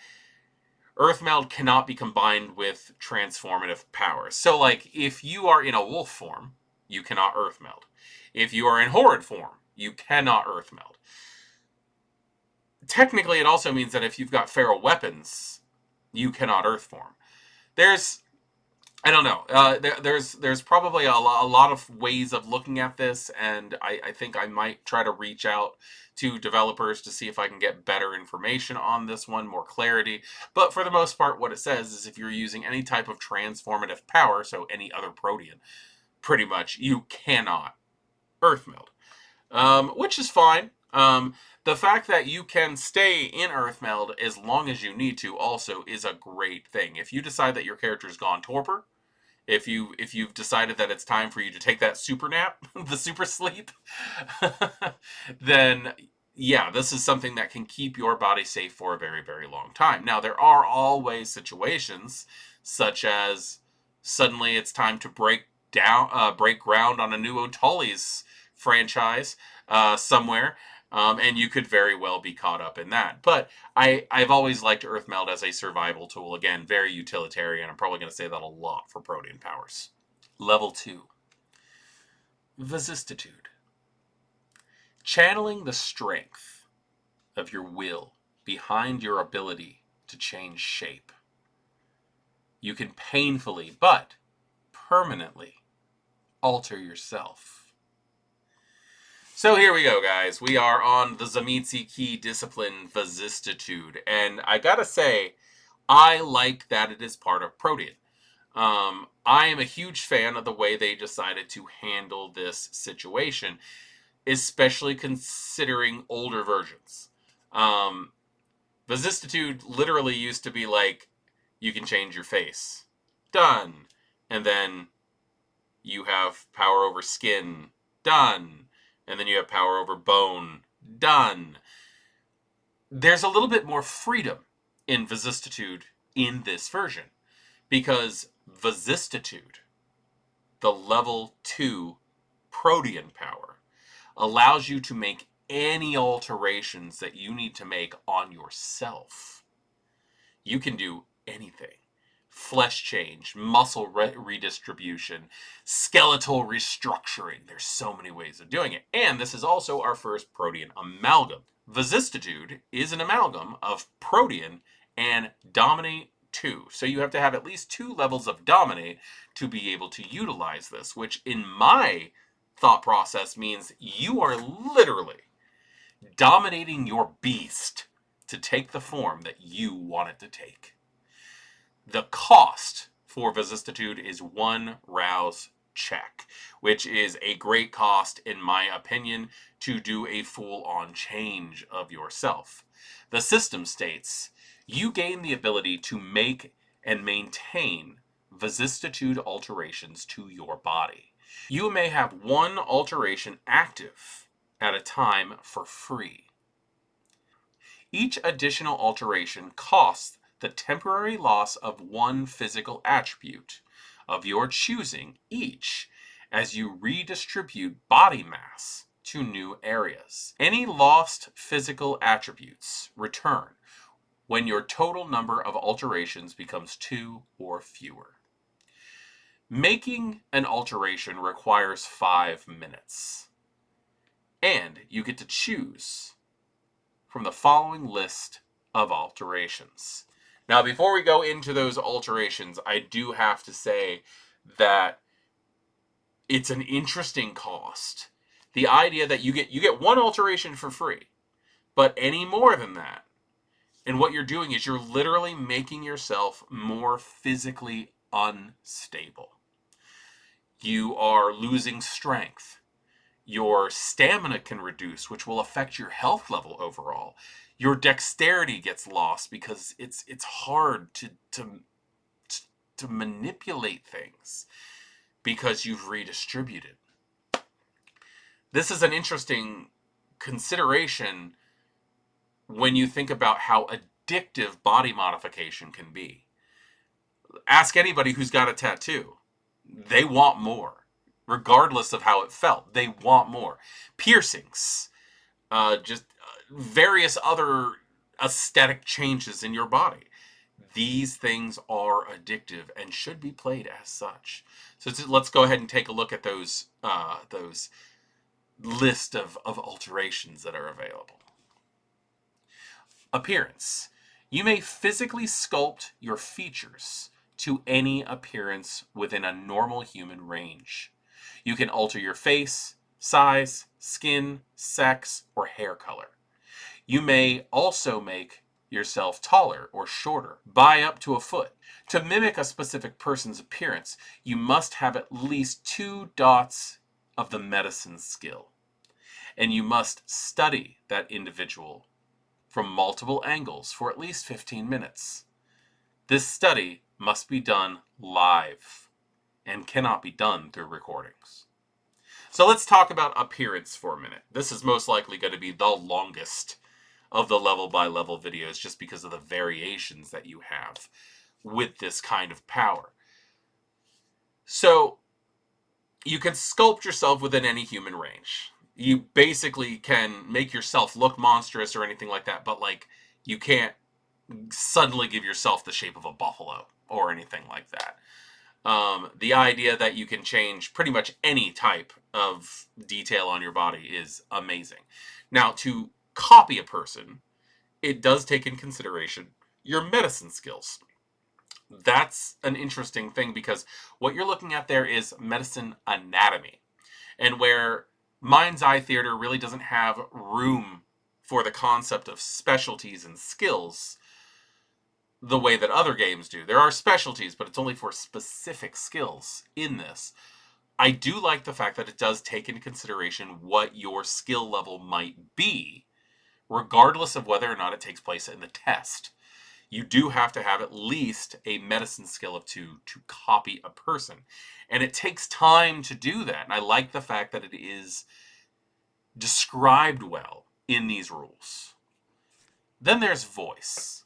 Earth Meld cannot be combined with transformative powers. So, like, if you are in a wolf form, you cannot Earth Meld. If you are in Horrid Form, you cannot Earth Meld. Technically, it also means that if you've got feral weapons, you cannot Earth Form. I don't know. There's probably a lot of ways of looking at this, and I think I might try to reach out to developers to see if I can get better information on this one, more clarity. But for the most part, what it says is if you're using any type of transformative power, so any other Protean, pretty much, you cannot Earth Meld. Which is fine. The fact that you can stay in Earth Meld as long as you need to also is a great thing. If you decide that your character's gone torpor, if you've decided that it's time for you to take that super nap, the super sleep, then yeah, this is something that can keep your body safe for a very, very long time. Now, there are always situations such as suddenly it's time to break ground on a new Otali's franchise somewhere, and you could very well be caught up in that. But I've always liked Earth Meld as a survival tool. Again, very utilitarian. I'm probably going to say that a lot for Protean powers. Level 2. Vicissitude. Channeling the strength of your will behind your ability to change shape. You can painfully, but permanently, alter yourself. So here we go, guys. We are on the Tzimisce key discipline Vicissitude. And I gotta say, I like that it is part of Protean. I am a huge fan of the way they decided to handle this situation, especially considering older versions. Vicissitude literally used to be like, you can change your face. Done. And then you have power over skin. Done. And then you have power over bone. Done. There's a little bit more freedom in Vicissitude in this version, because Vicissitude, the level 2 Protean power, allows you to make any alterations that you need to make on yourself. You can do anything. Fleshchange, muscle redistribution, skeletal restructuring. There's so many ways of doing it. And this is also our first Protean amalgam. Vicissitude is an amalgam of Protean and Dominate 2. So you have to have at least 2 levels of Dominate to be able to utilize this, which in my thought process means you are literally dominating your beast to take the form that you want it to take. The cost for Vicissitude is 1 rouse check, which is a great cost, in my opinion, to do a full-on change of yourself. The system states, you gain the ability to make and maintain Vicissitude alterations to your body. You may have 1 alteration active at a time for free. Each additional alteration costs the temporary loss of 1 physical attribute of your choosing each as you redistribute body mass to new areas. Any lost physical attributes return when your total number of alterations becomes 2 or fewer. Making an alteration requires 5 minutes, and you get to choose from the following list of alterations. Now, before we go into those alterations, I do have to say that it's an interesting cost. The idea that you get 1 alteration for free, but any more than that, and what you're doing is you're literally making yourself more physically unstable. You are losing strength. Your stamina can reduce, which will affect your health level overall. Your dexterity gets lost because it's hard to manipulate things because you've redistributed. This is an interesting consideration when you think about how addictive body modification can be. Ask anybody who's got a tattoo. They want more. Regardless of how it felt, they want more. Piercings, various other aesthetic changes in your body. These things are addictive and should be played as such. So let's go ahead and take a look at those list of alterations that are available. Appearance. You may physically sculpt your features to any appearance within a normal human range. You can alter your face, size, skin, sex, or hair color. You may also make yourself taller or shorter by up to a foot. To mimic a specific person's appearance, you must have at least 2 dots of the medicine skill. and you must study that individual from multiple angles for at least 15 minutes. This study must be done live and cannot be done through recordings. So let's talk about appearance for a minute. This is most likely going to be the longest of the level by level videos just because of the variations that you have with this kind of power. So you can sculpt yourself within any human range. You basically can make yourself look monstrous or anything like that, but like you can't suddenly give yourself the shape of a buffalo or anything like that. The idea that you can change pretty much any type of detail on your body is amazing. Now, to copy a person, it does take in consideration your medicine skills. That's an interesting thing because what you're looking at there is medicine anatomy. And where Mind's Eye Theater really doesn't have room for the concept of specialties and skills the way that other games do. There are specialties, but it's only for specific skills in this. I do like the fact that it does take into consideration what your skill level might be, regardless of whether or not it takes place in the test. You do have to have at least a medicine skill of 2 to copy a person. And it takes time to do that. And I like the fact that it is described well in these rules. Then there's voice.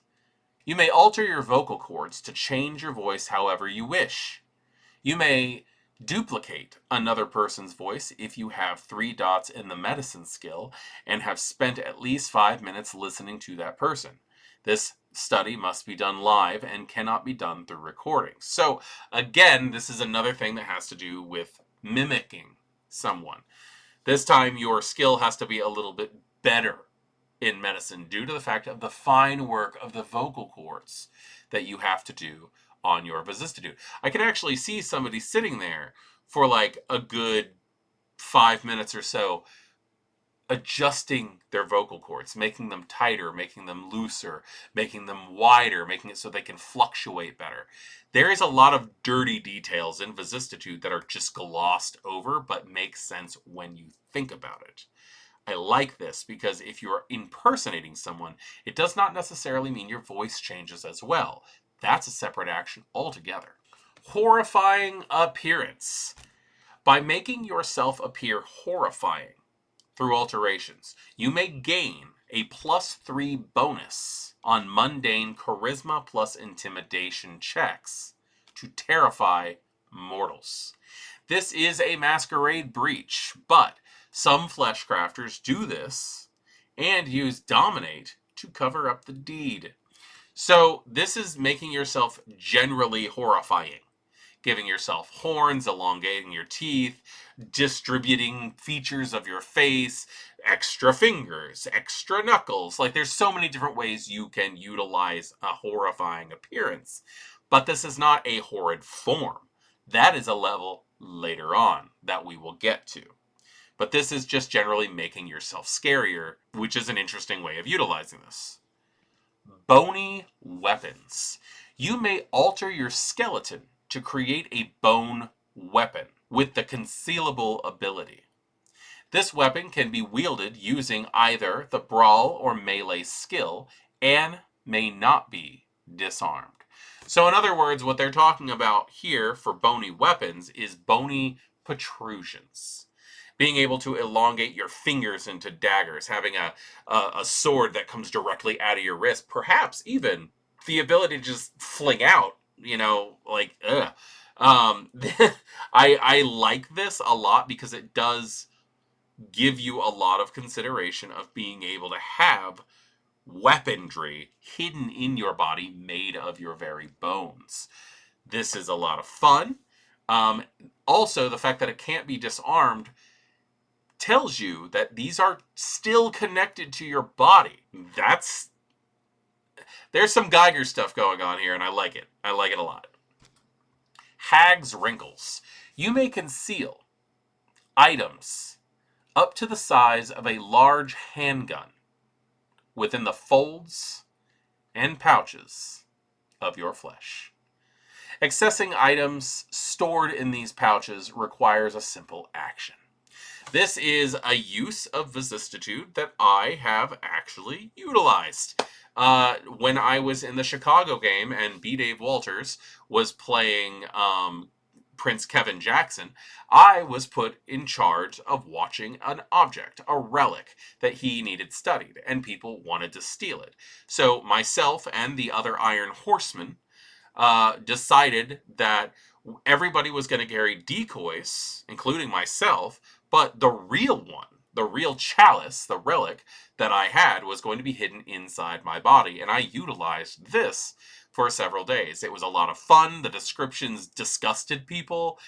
You may alter your vocal cords to change your voice however you wish. You may duplicate another person's voice if you have 3 dots in the medicine skill and have spent at least 5 minutes listening to that person. This study must be done live and cannot be done through recordings. So again, this is another thing that has to do with mimicking someone. This time your skill has to be a little bit better in medicine due to the fact of the fine work of the vocal cords that you have to do on your vicissitude. I can actually see somebody sitting there for like a good 5 minutes or so adjusting their vocal cords, making them tighter, making them looser, making them wider, making it so they can fluctuate better. There is a lot of dirty details in vicissitude that are just glossed over but make sense when you think about it. I like this because if you're impersonating someone, it does not necessarily mean your voice changes as well. That's a separate action altogether. Horrifying appearance. By making yourself appear horrifying through alterations, you may gain a +3 bonus on mundane charisma plus intimidation checks to terrify mortals. This is a masquerade breach, but some Fleshcrafters do this and use dominate to cover up the deed. So this is making yourself generally horrifying. Giving yourself horns, elongating your teeth, distributing features of your face, extra fingers, extra knuckles. Like there's so many different ways you can utilize a horrifying appearance. But this is not a horrid form. That is a level later on that we will get to. But this is just generally making yourself scarier, which is an interesting way of utilizing this. Bony weapons. You may alter your skeleton to create a bone weapon with the concealable ability. This weapon can be wielded using either the brawl or melee skill and may not be disarmed. So in other words, what they're talking about here for bony weapons is bony protrusions. Being able to elongate your fingers into daggers, having a sword that comes directly out of your wrist, perhaps even the ability to just fling out, like, I like this a lot because it does give you a lot of consideration of being able to have weaponry hidden in your body made of your very bones. This is a lot of fun. Also, the fact that it can't be disarmed tells you that these are still connected to your body. There's some Geiger stuff going on here, and I like it. I like it a lot. Hag's wrinkles. You may conceal items up to the size of a large handgun within the folds and pouches of your flesh. Accessing items stored in these pouches requires a simple action. This is a use of Vicissitude that I have actually utilized. When I was in the Chicago game and B. Dave Walters was playing Prince Kevin Jackson, I was put in charge of watching an object, a relic, that he needed studied, and people wanted to steal it. So myself and the other Iron Horsemen decided that everybody was going to carry decoys, including myself, but the real one, the real chalice, the relic that I had, was going to be hidden inside my body, and I utilized this for several days. It was a lot of fun. The descriptions disgusted people.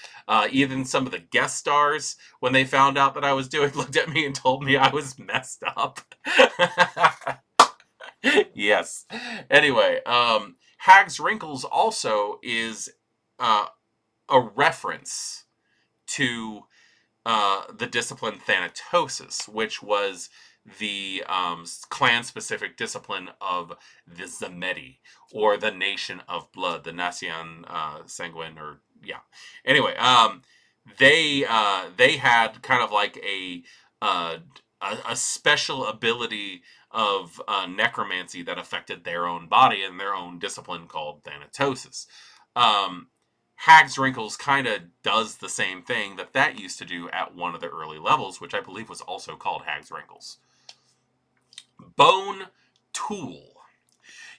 Even some of the guest stars, when they found out that I was doing, looked at me and told me I was messed up. Yes. Anyway, Hag's Wrinkles also is a reference to the discipline Thanatosis, which was the clan-specific discipline of the Zemedi, or the Nation of Blood, the Nation Sanguine, or yeah. Anyway, they had kind of like a special ability of necromancy that affected their own body and their own discipline called Thanatosis. Hag's Wrinkles kind of does the same thing that used to do at one of the early levels, which I believe was also called Hag's Wrinkles. Bone Tool.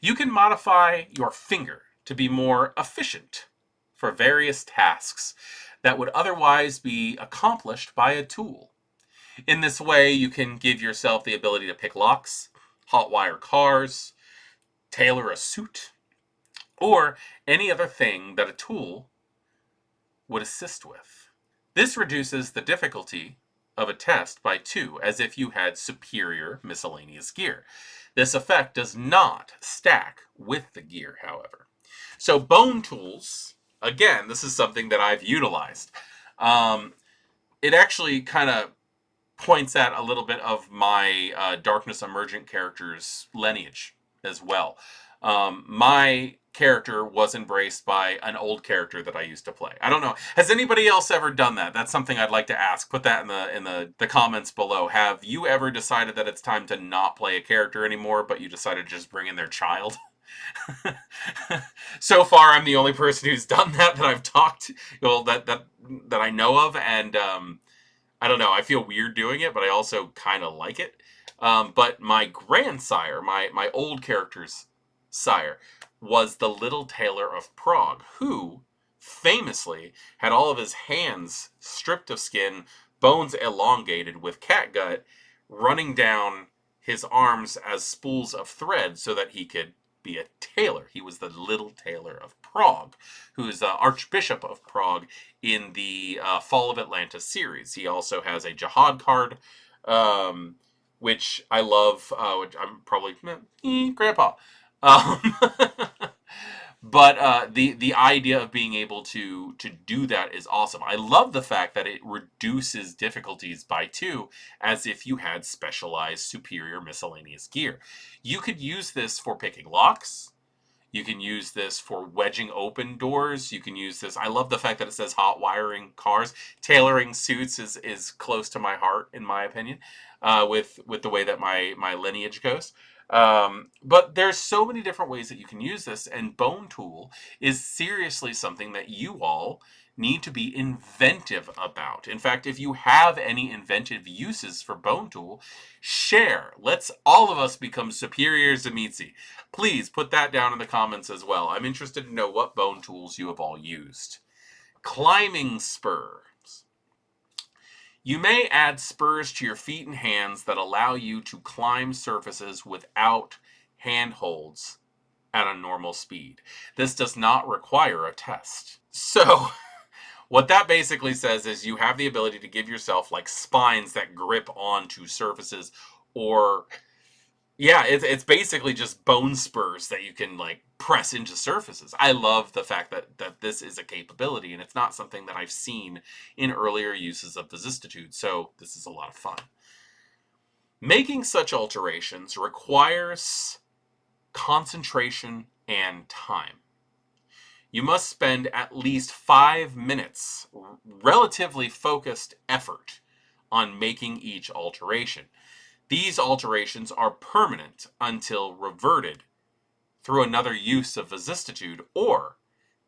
You can modify your finger to be more efficient for various tasks that would otherwise be accomplished by a tool. In this way, you can give yourself the ability to pick locks, hotwire cars, tailor a suit, or any other thing that a tool would assist with. This reduces the difficulty of a test by 2, as if you had superior miscellaneous gear. This effect does not stack with the gear, however. So bone tools, again, this is something that I've utilized. It actually kind of points at a little bit of my Darkness Emergent character's lineage as well. My character was embraced by an old character that I used to play. I don't know. Has anybody else ever done that? That's something I'd like to ask. Put that in the comments below. Have you ever decided that it's time to not play a character anymore, but you decided to just bring in their child? So far, I'm the only person who's done that I've talked, well, that I know of, and I don't know. I feel weird doing it, but I also kind of like it. But my grandsire, my old character's sire, was the Little Tailor of Prague, who famously had all of his hands stripped of skin, bones elongated with catgut, running down his arms as spools of thread so that he could be a tailor. He was the Little Tailor of Prague, who is the Archbishop of Prague in the Fall of Atlantis series. He also has a Jihad card, which I love, which I'm probably, grandpa. But the idea of being able to do that is awesome. I love the fact that it reduces difficulties by 2, as if you had specialized superior miscellaneous gear. You could use this for picking locks. You can use this for wedging open doors. You can use this. I love the fact that it says hot wiring cars. Tailoring suits is close to my heart, in my opinion, with the way that my lineage goes. But there's so many different ways that you can use this, and Bone Tool is seriously something that you all need to be inventive about. In fact, if you have any inventive uses for Bone Tool, share. Let's all of us become superior Zemitzi. Please put that down in the comments as well. I'm interested to know what bone tools you have all used. Climbing spurs. You may add spurs to your feet and hands that allow you to climb surfaces without handholds at a normal speed. This does not require a test. So, what that basically says is you have the ability to give yourself like spines that grip onto surfaces, or yeah, it's basically just bone spurs that you can like press into surfaces. I love the fact that this is a capability, and it's not something that I've seen in earlier uses of Vicissitude, so this is a lot of fun. Making such alterations requires concentration and time. You must spend at least 5 minutes relatively focused effort on making each alteration. These alterations are permanent until reverted through another use of vicissitude, or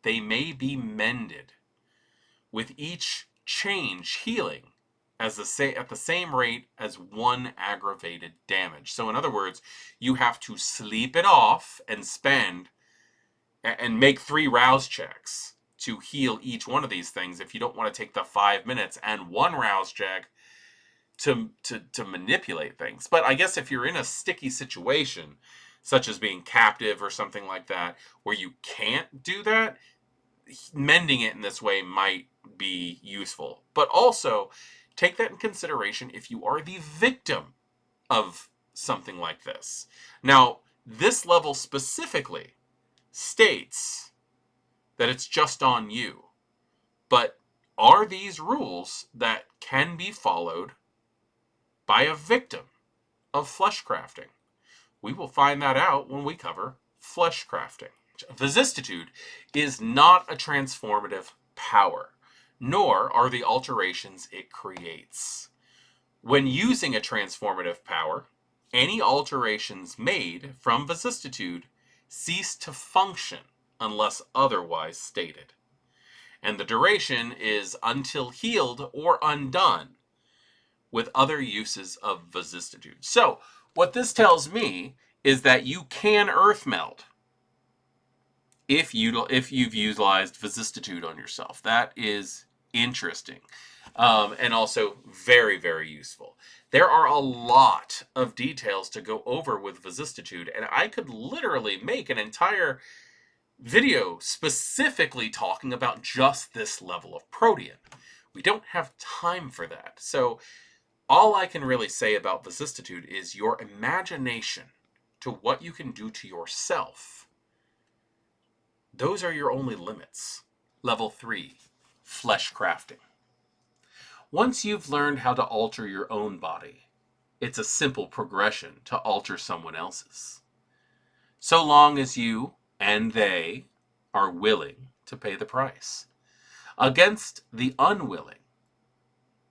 they may be mended, with each change healing at the same rate as one aggravated damage. So in other words, you have to sleep it off and make 3 rouse checks to heal each one of these things if you don't want to take the 5 minutes and 1 rouse check to manipulate things. But I guess if you're in a sticky situation, such as being captive or something like that, where you can't do that, mending it in this way might be useful. But also, take that in consideration if you are the victim of something like this. Now, this level specifically states that it's just on you. But are these rules that can be followed by a victim of fleshcrafting? We will find that out when we cover fleshcrafting. Vicissitude is not a transformative power, nor are the alterations it creates. When using a transformative power, any alterations made from vicissitude cease to function unless otherwise stated. And the duration is until healed or undone with other uses of vicissitude. So, what this tells me is that you can earth meld if you've utilized vicissitude on yourself. That is interesting, and also very, very useful. There are a lot of details to go over with vicissitude, and I could literally make an entire video specifically talking about just this level of Protean. We don't have time for that. So all I can really say about vicissitude is your imagination to what you can do to yourself. Those are your only limits. Level 3, Fleshcrafting. Once you've learned how to alter your own body, it's a simple progression to alter someone else's. So long as you and they are willing to pay the price. Against the unwilling,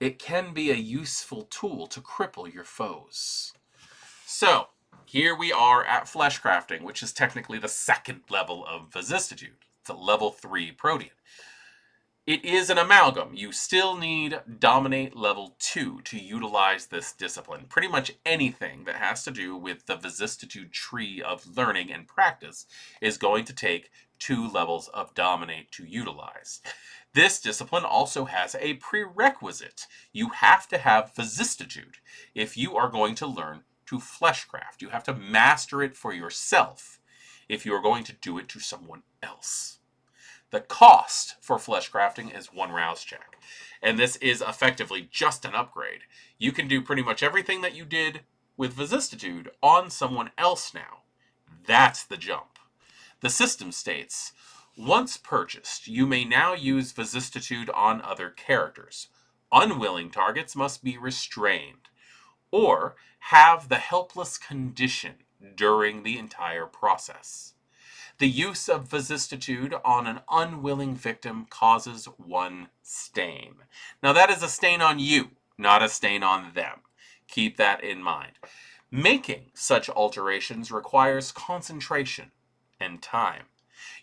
it can be a useful tool to cripple your foes. So, here we are at Fleshcrafting, which is technically the second level of vicissitude. It's a level 3 Protean. It is an amalgam. You still need Dominate level 2 to utilize this discipline. Pretty much anything that has to do with the vicissitude tree of learning and practice is going to take 2 levels of Dominate to utilize. This discipline also has a prerequisite. You have to have vicissitude if you are going to learn to fleshcraft. You have to master it for yourself if you are going to do it to someone else. The cost for fleshcrafting is 1 rouse check, and this is effectively just an upgrade. You can do pretty much everything that you did with vicissitude on someone else now. That's the jump. The system states, once purchased, you may now use vicissitude on other characters. Unwilling targets must be restrained, or have the helpless condition during the entire process. The use of vicissitude on an unwilling victim causes 1 stain. Now that is a stain on you, not a stain on them. Keep that in mind. Making such alterations requires concentration and time.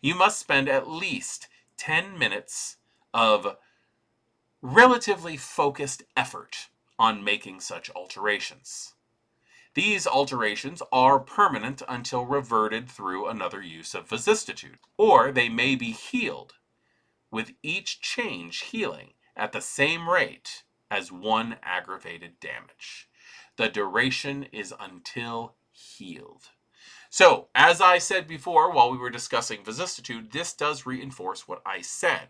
You must spend at least 10 minutes of relatively focused effort on making such alterations. These alterations are permanent until reverted through another use of vicissitude, or they may be healed, with each change healing at the same rate as 1 aggravated damage. The duration is until healed. So, as I said before while we were discussing vicissitude, this does reinforce what I said.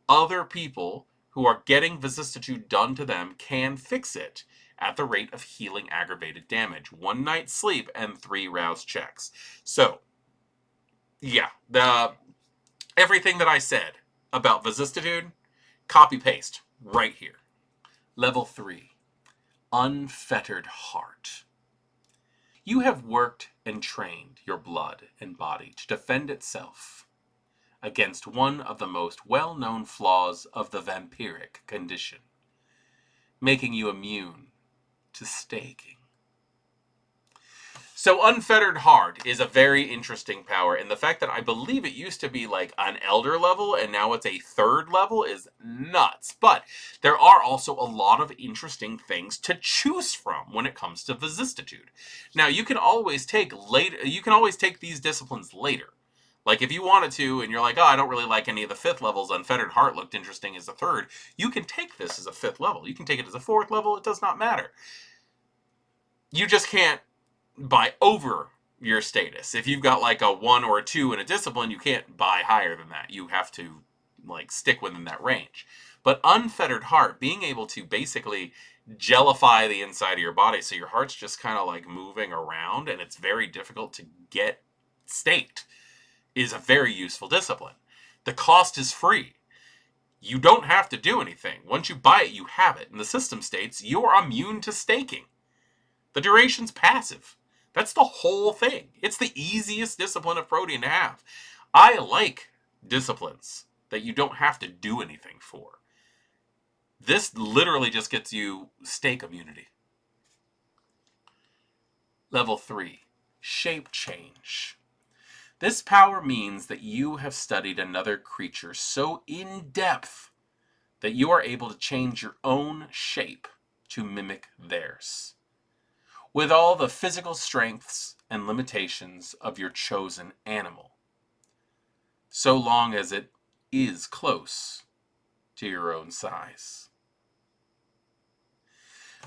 Other people who are getting vicissitude done to them can fix it at the rate of healing aggravated damage. 1 night's sleep and 3 rouse checks. So, yeah, everything that I said about vicissitude, copy-paste right here. Level 3, Unfettered Heart. You have worked and trained your blood and body to defend itself against one of the most well-known flaws of the vampiric condition. making you immune to staking. So Unfettered Heart is a very interesting power, and the fact that I believe it used to be like an elder level and now it's a third level is nuts. But there are also a lot of interesting things to choose from when it comes to Vicissitude. Now you can always take these disciplines later. Like if you wanted to and you're like, oh, I don't really like any of the 5th levels, Unfettered Heart looked interesting as a 3rd, you can take this as a 5th level. You can take it as a 4th level, it does not matter. You just can't buy over your status. If you've got like a 1 or a 2 in a discipline, you can't buy higher than that. You have to like stick within that range. But Unfettered Heart, being able to basically gellify the inside of your body so your heart's just kind of like moving around and it's very difficult to get staked, is a very useful discipline. The cost is free. You don't have to do anything. Once you buy it, you have it. And the system states you're immune to staking. The duration's passive. That's the whole thing. It's the easiest discipline of Protean to have. I like disciplines that you don't have to do anything for. This literally just gets you stake immunity. Level 3, Shapechange. This power means that you have studied another creature so in depth that you are able to change your own shape to mimic theirs, with all the physical strengths and limitations of your chosen animal, so long as it is close to your own size.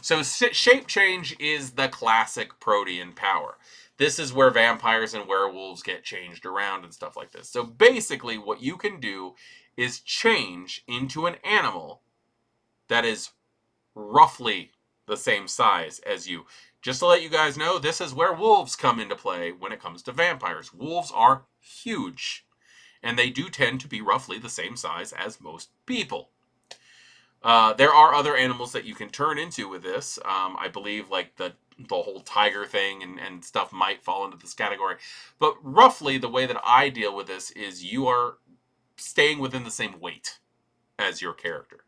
So shape change is the classic Protean power. This is where vampires and werewolves get changed around and stuff like this. So basically what you can do is change into an animal that is roughly the same size as you. Just to let you guys know, this is where wolves come into play when it comes to vampires. Wolves are huge, and they do tend to be roughly the same size as most people. There are other animals that you can turn into with this. I believe like the whole tiger thing and stuff might fall into this category. But roughly the way that I deal with this is you are staying within the same weight as your character.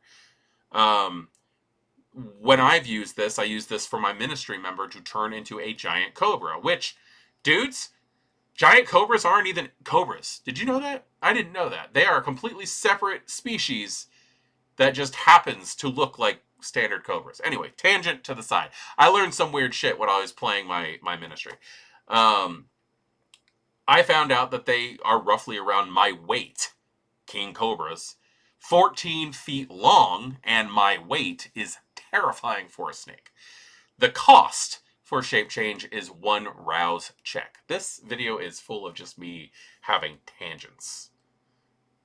When I've used this, I use this for my ministry member to turn into a giant cobra, which, dudes, giant cobras aren't even cobras. Did you know that? I didn't know that. They are a completely separate species that just happens to look like standard cobras. Anyway, tangent to the side. I learned some weird shit when I was playing my ministry. I found out that they are roughly around my weight, king cobras, 14 feet long, and my weight is terrifying for a snake. The cost for shape change is 1 rouse check. This video is full of just me having tangents.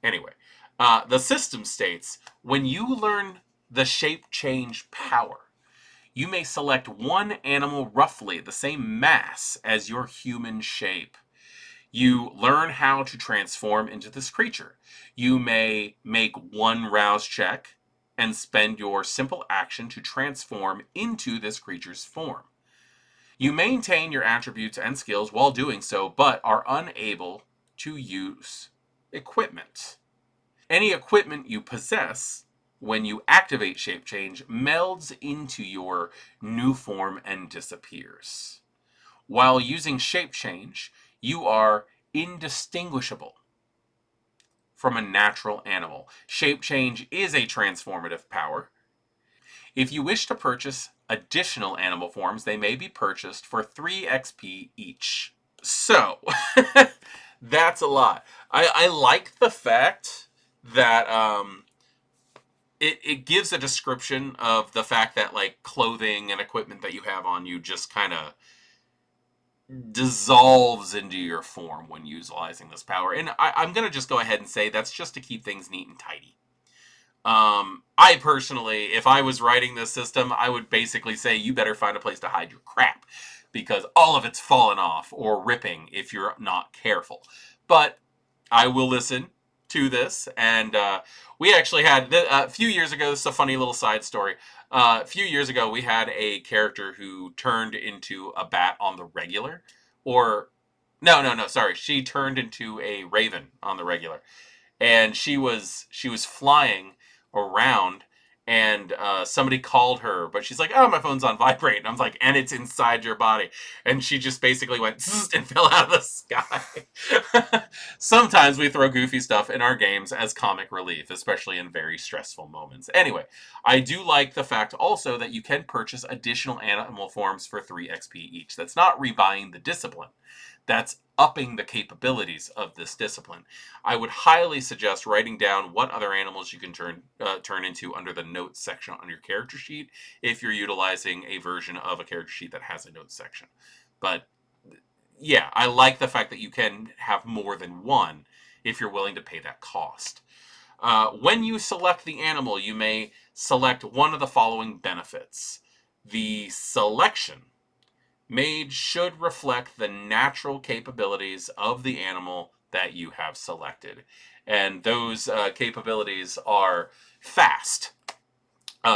Anyway, the system states, when you learn the shape change power, you may select one animal roughly the same mass as your human shape. You learn how to transform into this creature. You may make 1 rouse check and spend your simple action to transform into this creature's form. You maintain your attributes and skills while doing so, but are unable to use equipment. Any equipment you possess, when you activate shape change, melds into your new form and disappears. While using shape change, you are indistinguishable from a natural animal. Shape change is a transformative power. If you wish to purchase additional animal forms, they may be purchased for 3 XP each. So, that's a lot. I like the fact that it gives a description of the fact that like clothing and equipment that you have on you just kind of dissolves into your form when utilizing this power. And I'm going to just go ahead and say that's just to keep things neat and tidy. I personally, if I was writing this system, I would basically say you better find a place to hide your crap, because all of it's falling off or ripping if you're not careful. But I will listen to this, and we actually had, a few years ago, this is a funny little side story, a few years ago we had a character who turned into a bat on the regular, or, no, sorry, she turned into a raven on the regular, and she was flying around, and somebody called her, but she's like, oh, my phone's on vibrate. And I'm like, and it's inside your body. And she just basically went and fell out of the sky. Sometimes we throw goofy stuff in our games as comic relief, especially in very stressful moments. Anyway, I do like the fact also that you can purchase additional animal forms for 3 XP each. That's not rebuying the discipline. That's upping the capabilities of this discipline. I would highly suggest writing down what other animals you can turn into under the notes section on your character sheet if you're utilizing a version of a character sheet that has a notes section. But yeah, I like the fact that you can have more than one if you're willing to pay that cost. When you select the animal, you may select one of the following benefits. The selection made should reflect the natural capabilities of the animal that you have selected. And those capabilities are fast.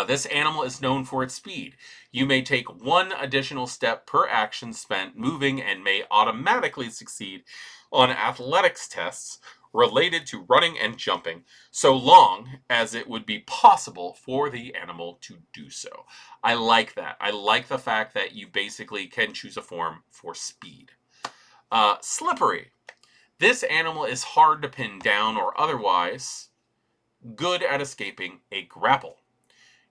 This animal is known for its speed. You may take one additional step per action spent moving and may automatically succeed on athletics tests related to running and jumping, so long as it would be possible for the animal to do so. I like that. I like the fact that you basically can choose a form for speed. Slippery. This animal is hard to pin down or otherwise good at escaping a grapple.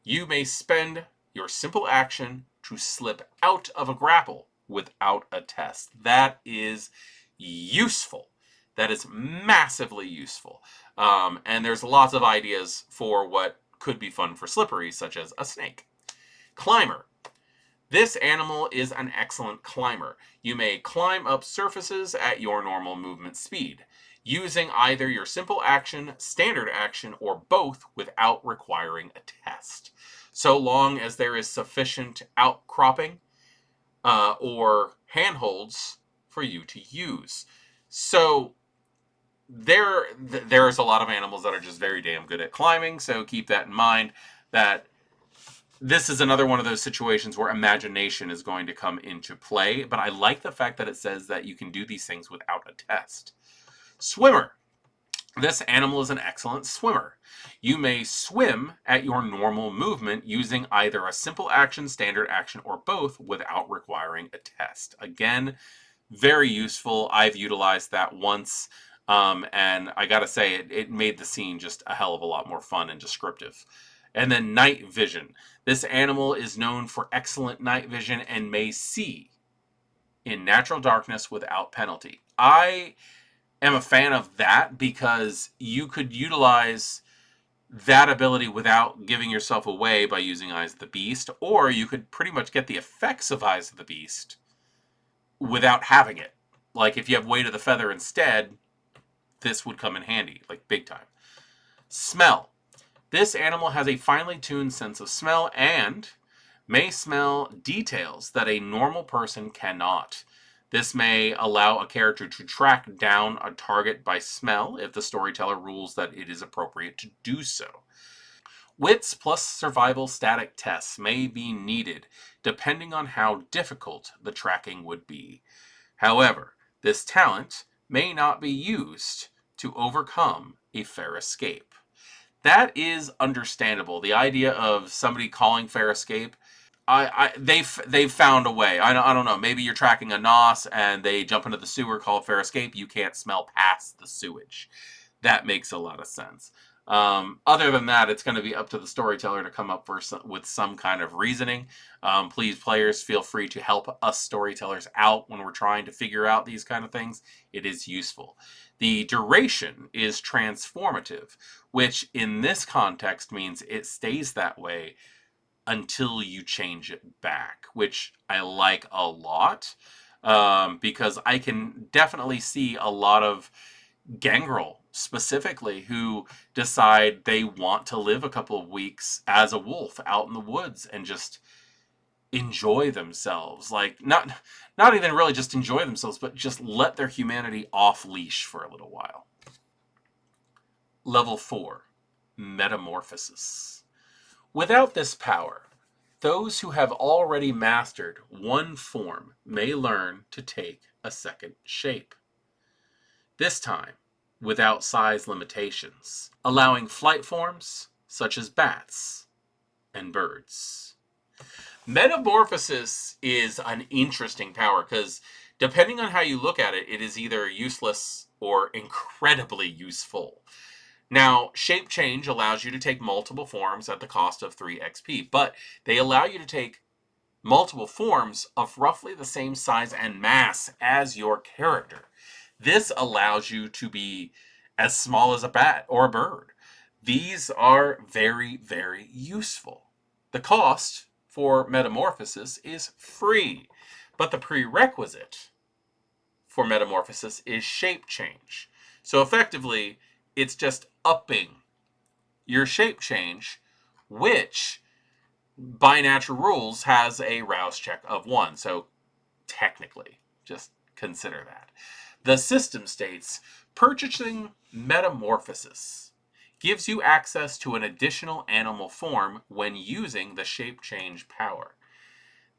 You may spend your simple action to slip out of a grapple without a test. That is useful. That is massively useful. And there's lots of ideas for what could be fun for slippery, such as a snake. Climber. This animal is an excellent climber. You may climb up surfaces at your normal movement speed, using either your simple action, standard action, or both without requiring a test, so long as there is sufficient outcropping or handholds for you to use. So there's a lot of animals that are just very damn good at climbing, so keep that in mind, that this is another one of those situations where imagination is going to come into play, but I like the fact that it says that you can do these things without a test. Swimmer. This animal is an excellent swimmer. You may swim at your normal movement using either a simple action, standard action, or both without requiring a test. Again, very useful. I've utilized that once, and I gotta say, it made the scene just a hell of a lot more fun and descriptive. And then night vision. This animal is known for excellent night vision and may see in natural darkness without penalty. I am a fan of that because you could utilize that ability without giving yourself away by using Eyes of the Beast, or you could pretty much get the effects of Eyes of the Beast without having it. Like if you have Weight of the Feather instead, this would come in handy, like big time. Smell. This animal has a finely tuned sense of smell and may smell details that a normal person cannot. This may allow a character to track down a target by smell if the storyteller rules that it is appropriate to do so. Wits plus survival static tests may be needed depending on how difficult the tracking would be. However, this talent may not be used to overcome a fair escape. That is understandable. The idea of somebody calling fair escape, they've found a way. I don't know. Maybe you're tracking a nos and they jump into the sewer, call fair escape. You can't smell past the sewage. That makes a lot of sense. Other than that, it's going to be up to the storyteller to come up with some kind of reasoning. Please, players, feel free to help us storytellers out when we're trying to figure out these kind of things. It is useful. The duration is transformative, which in this context means it stays that way until you change it back, which I like a lot, because I can definitely see a lot of Gangrel specifically who decide they want to live a couple of weeks as a wolf out in the woods and just enjoy themselves. Like not even really just enjoy themselves, but just let their humanity off leash for a little while. Level 4, Metamorphosis. Without this power, those who have already mastered one form may learn to take a second shape. This time, without size limitations, allowing flight forms such as bats, and birds. Metamorphosis is an interesting power because depending on how you look at it, it is either useless or incredibly useful. Now, Shapechange allows you to take multiple forms at the cost of 3 XP, but they allow you to take multiple forms of roughly the same size and mass as your character. This allows you to be as small as a bat or a bird. These are very, very useful. The cost for Metamorphosis is free, but the prerequisite for Metamorphosis is Shapechange. So effectively, it's just upping your Shapechange, which by natural rules has a rouse check of 1. So technically, just consider that. The system states purchasing Metamorphosis gives you access to an additional animal form when using the Shapechange power.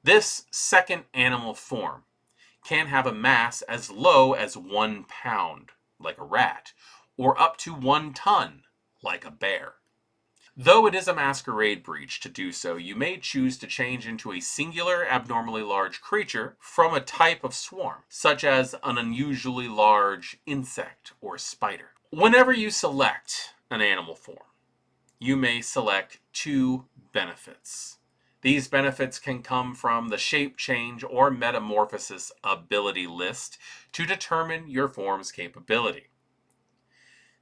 This second animal form can have a mass as low as 1 pound, like a rat, or up to 1 ton, like a bear. Though it is a masquerade breach to do so, you may choose to change into a singular abnormally large creature from a type of swarm, such as an unusually large insect or spider. Whenever you select an animal form, you may select 2 benefits. These benefits can come from the Shapechange or Metamorphosis ability list to determine your form's capability.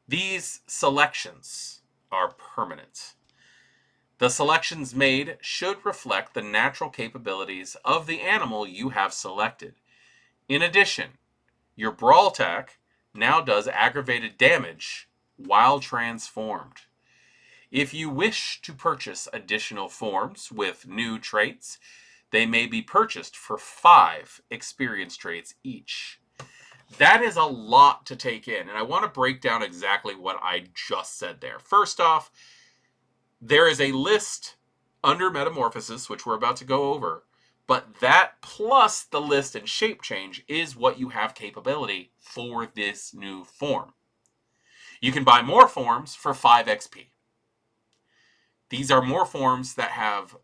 These selections are permanent. The selections made should reflect the natural capabilities of the animal you have selected. In addition, your brawl attack now does aggravated damage while transformed. If you wish to purchase additional forms with new traits, they may be purchased for 5 experience traits each. That is a lot to take in, and I want to break down exactly what I just said there. First off, there is a list under Metamorphosis, which we're about to go over, but that plus the list in Shapechange is what you have capability for this new form. You can buy more forms for 5 XP. These are more forms that have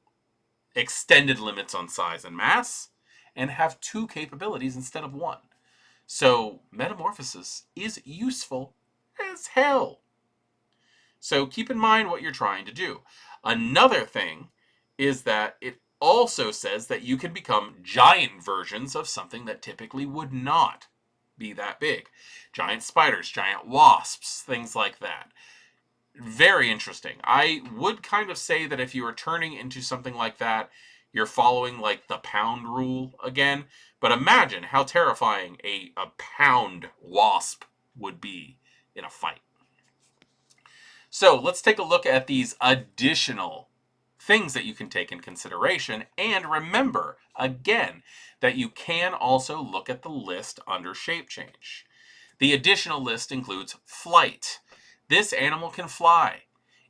extended limits on size and mass and have 2 capabilities instead of 1. So Metamorphosis is useful as hell. So keep in mind what you're trying to do. Another thing is that it also says that you can become giant versions of something that typically would not be that big. Giant spiders, giant wasps, things like that. Very interesting. I would kind of say that if you are turning into something like that, you're following like the pound rule again. But imagine how terrifying a pound wasp would be in a fight. So let's take a look at these additional things that you can take in consideration. And remember, again, that you can also look at the list under Shapechange. The additional list includes flight. This animal can fly.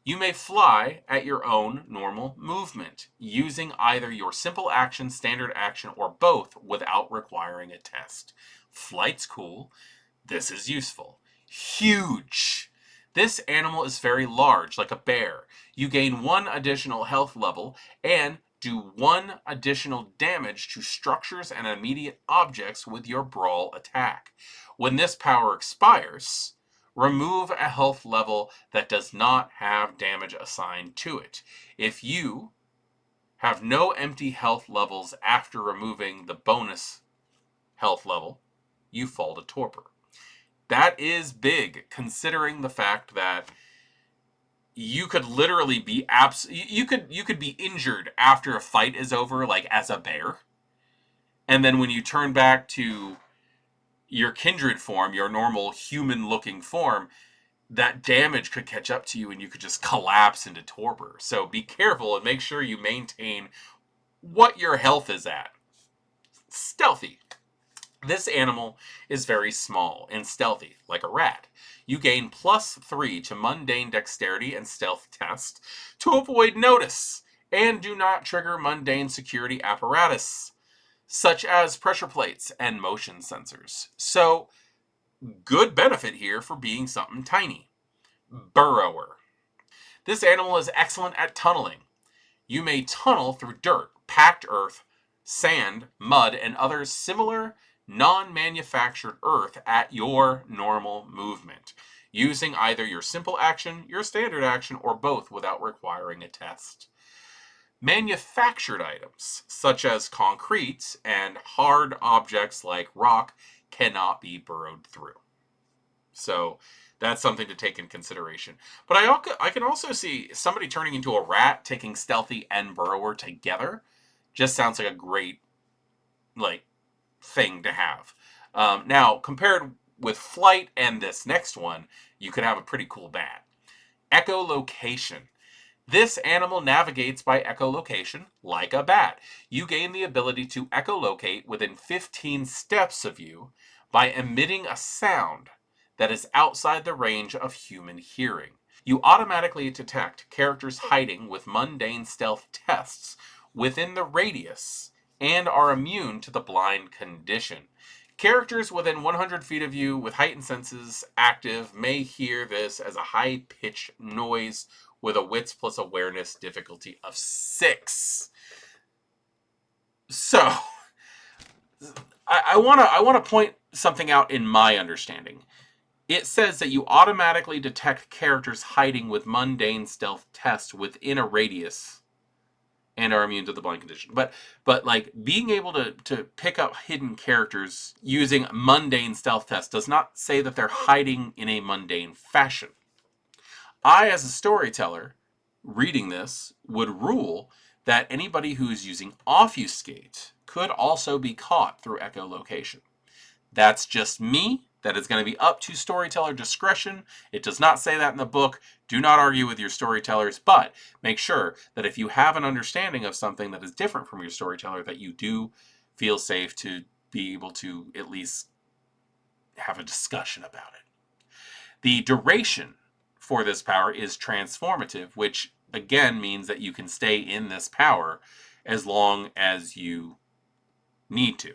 You may fly at your own normal movement, using either your simple action, standard action, or both without requiring a test. Flight's cool. This is useful. Huge. This animal is very large, like a bear. You gain 1 additional health level and do 1 additional damage to structures and immediate objects with your brawl attack. When this power expires, remove a health level that does not have damage assigned to it. If you have no empty health levels after removing the bonus health level, you fall to torpor. That is big, considering the fact that you could literally be you could be injured after a fight is over, like as a bear, and then when you turn back to your kindred form, your normal human-looking form, that damage could catch up to you, and you could just collapse into torpor. So be careful and make sure you maintain what your health is at. Stealthy. This animal is very small and stealthy, like a rat. You gain +3 to mundane dexterity and stealth test to avoid notice, and do not trigger mundane security apparatus, such as pressure plates and motion sensors. So, good benefit here for being something tiny. Burrower. This animal is excellent at tunneling. You may tunnel through dirt, packed earth, sand, mud, and other similar non-manufactured earth at your normal movement, using either your simple action, your standard action, or both without requiring a test. Manufactured items, such as concrete and hard objects like rock, cannot be burrowed through. So that's something to take in consideration. But I can also see somebody turning into a rat, taking stealthy and burrower together. Just sounds like a great thing to have. Now, compared with flight and this next one, you could have a pretty cool bat. Echolocation. This animal navigates by echolocation like a bat. You gain the ability to echolocate within 15 steps of you by emitting a sound that is outside the range of human hearing. You automatically detect characters hiding with mundane stealth tests within the radius and are immune to the blind condition. Characters within 100 feet of you with heightened senses active may hear this as a high-pitched noise with a wits plus awareness difficulty of 6. So, I want to point something out in my understanding. It says that you automatically detect characters hiding with mundane stealth tests within a radius and are immune to the blind condition. But like being able to pick up hidden characters using mundane stealth tests does not say that they're hiding in a mundane fashion. I, as a storyteller, reading this, would rule that anybody who is using Obfuscate could also be caught through echolocation. That's just me. That is going to be up to storyteller discretion. It does not say that in the book. Do not argue with your storytellers, but make sure that if you have an understanding of something that is different from your storyteller, that you do feel safe to be able to at least have a discussion about it. The duration for this power is transformative, which again means that you can stay in this power as long as you need to.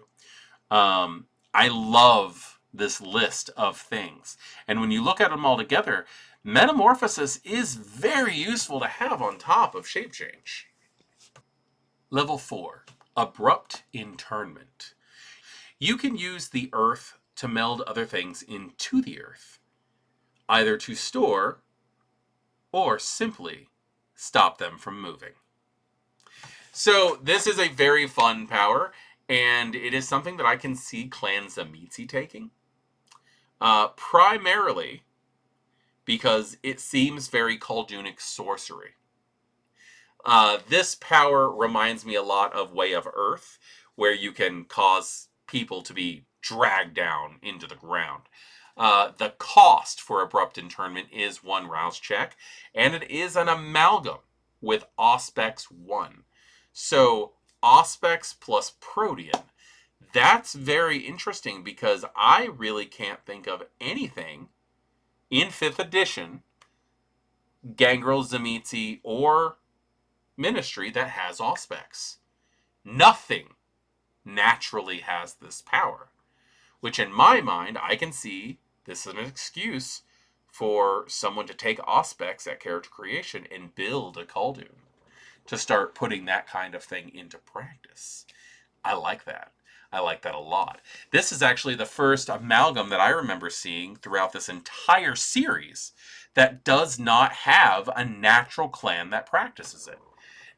I love this list of things. And when you look at them all together, Metamorphosis is very useful to have on top of Shapechange. Level 4, Abrupt Internment. You can use the earth to meld other things into the earth, either to store or simply stop them from moving. So this is a very fun power, and it is something that I can see Clan Tzimisce taking. Primarily because it seems very Khaldunic sorcery. This power reminds me a lot of Way of Earth, where you can cause people to be dragged down into the ground. The cost for Abrupt Internment is 1 rouse check, and it is an amalgam with Auspex 1. So, Auspex plus Protean. That's very interesting because I really can't think of anything in 5th edition, Gangrel, Tzimisce, or Ministry that has Auspex. Nothing naturally has this power, which in my mind, I can see this is an excuse for someone to take Auspex at character creation and build a Khaldun to start putting that kind of thing into practice. I like that. I like that a lot. This is actually the first amalgam that I remember seeing throughout this entire series that does not have a natural clan that practices it.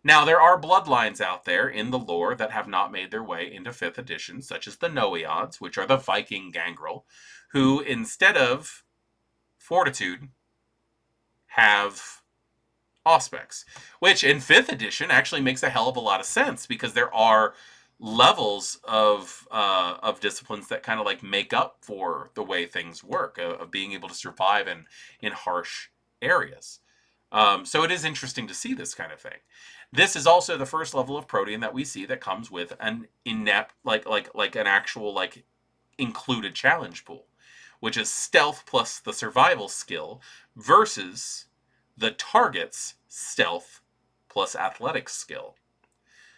Now, there are bloodlines out there in the lore that have not made their way into 5th edition, such as the Noeods, which are the Viking Gangrel, who, instead of Fortitude, have Auspex, which in 5th edition actually makes a hell of a lot of sense because there are levels of disciplines that kind of like make up for the way things work, of being able to survive in harsh areas. So it is interesting to see this kind of thing. This is also the first level of Protean that we see that comes with an inept, like an actual included challenge pool, which is stealth plus the survival skill versus the target's stealth plus athletics skill.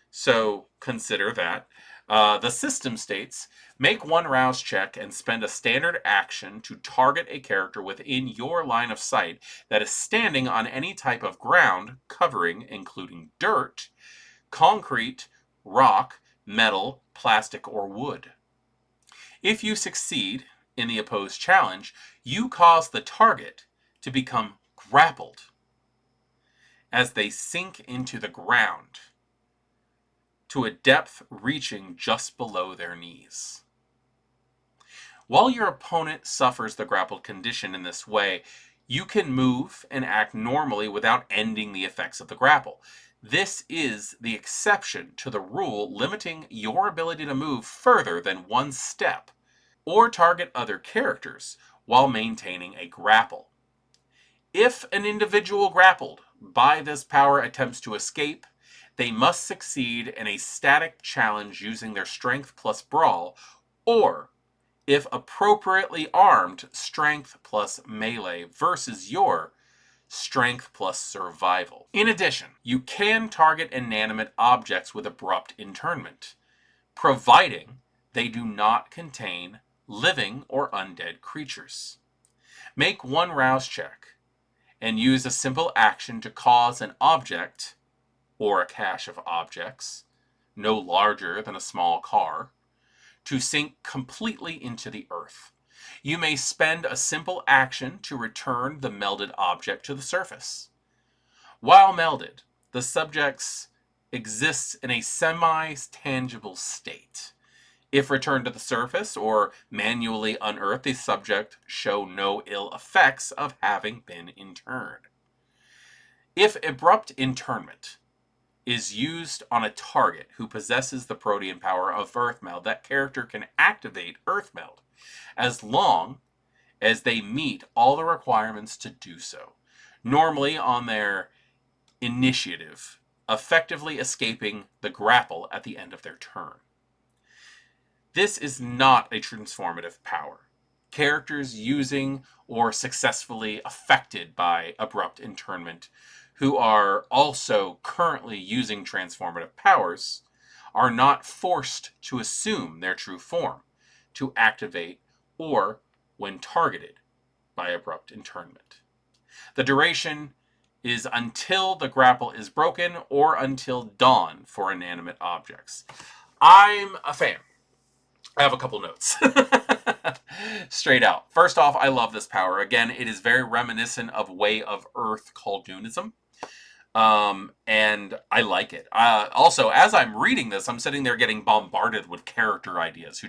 So consider that. The system states, make one rouse check and spend a standard action to target a character within your line of sight that is standing on any type of ground covering, including dirt, concrete, rock, metal, plastic, or wood. If you succeed in the opposed challenge, you cause the target to become grappled as they sink into the ground to a depth reaching just below their knees. While your opponent suffers the grappled condition in this way, you can move and act normally without ending the effects of the grapple. This is the exception to the rule limiting your ability to move further than one step or target other characters while maintaining a grapple. If an individual grappled by this power attempts to escape, they must succeed in a static challenge using their strength plus brawl, or, if appropriately armed, strength plus melee versus your strength plus survival. In addition, you can target inanimate objects with abrupt internment, providing they do not contain living or undead creatures. Make one rouse check and use a simple action to cause an object, or a cache of objects, no larger than a small car, to sink completely into the earth. You may spend a simple action to return the melded object to the surface. While melded, the subject exists in a semi-tangible state. If returned to the surface or manually unearthed, the subject show no ill effects of having been interned. If abrupt internment is used on a target who possesses the protean power of Earth Meld, that character can activate Earth Meld as long as they meet all the requirements to do so, normally on their initiative, effectively escaping the grapple at the end of their turn. This is not a transformative power. Characters using or successfully affected by abrupt internment who are also currently using transformative powers are not forced to assume their true form, to activate, or when targeted by abrupt internment. The duration is until the grapple is broken or until dawn for inanimate objects. I'm a fan. I have a couple notes. Straight out. First off, I love this power. Again, it is very reminiscent of Way of Earth Khaldoonism. And I like it. Also, as I'm reading this, I'm sitting there getting bombarded with character ideas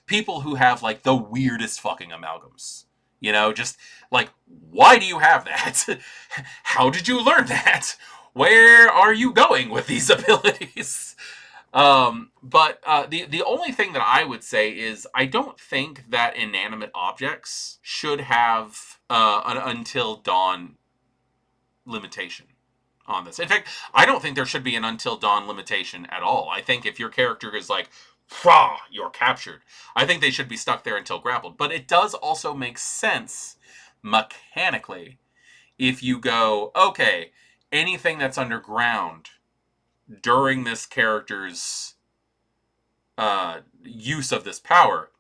people who have like the weirdest fucking amalgams. You know, just like, why do you have that? How did you learn that? Where are you going with these abilities? But the only thing that I would say is I don't think that inanimate objects should have an until dawn limitation on this. In fact, I don't think there should be an until dawn limitation at all. I think if your character is like, you're captured, I think they should be stuck there until grappled. But it does also make sense mechanically if you go, okay, anything that's underground during this character's use of this power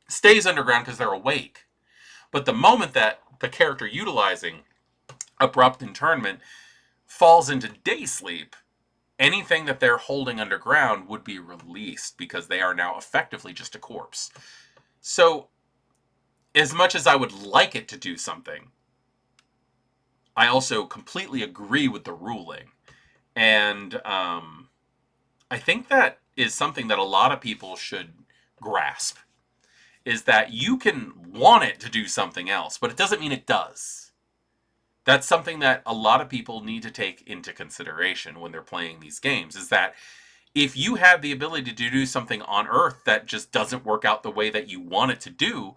stays underground because they're awake. But the moment that the character utilizing abrupt internment falls into day sleep, anything that they're holding underground would be released because they are now effectively just a corpse. So, as much as I would like it to do something, I also completely agree with the ruling. And I think that is something that a lot of people should grasp, is that you can want it to do something else, but it doesn't mean it does. That's something that a lot of people need to take into consideration when they're playing these games, is that if you have the ability to do something on Earth that just doesn't work out the way that you want it to do,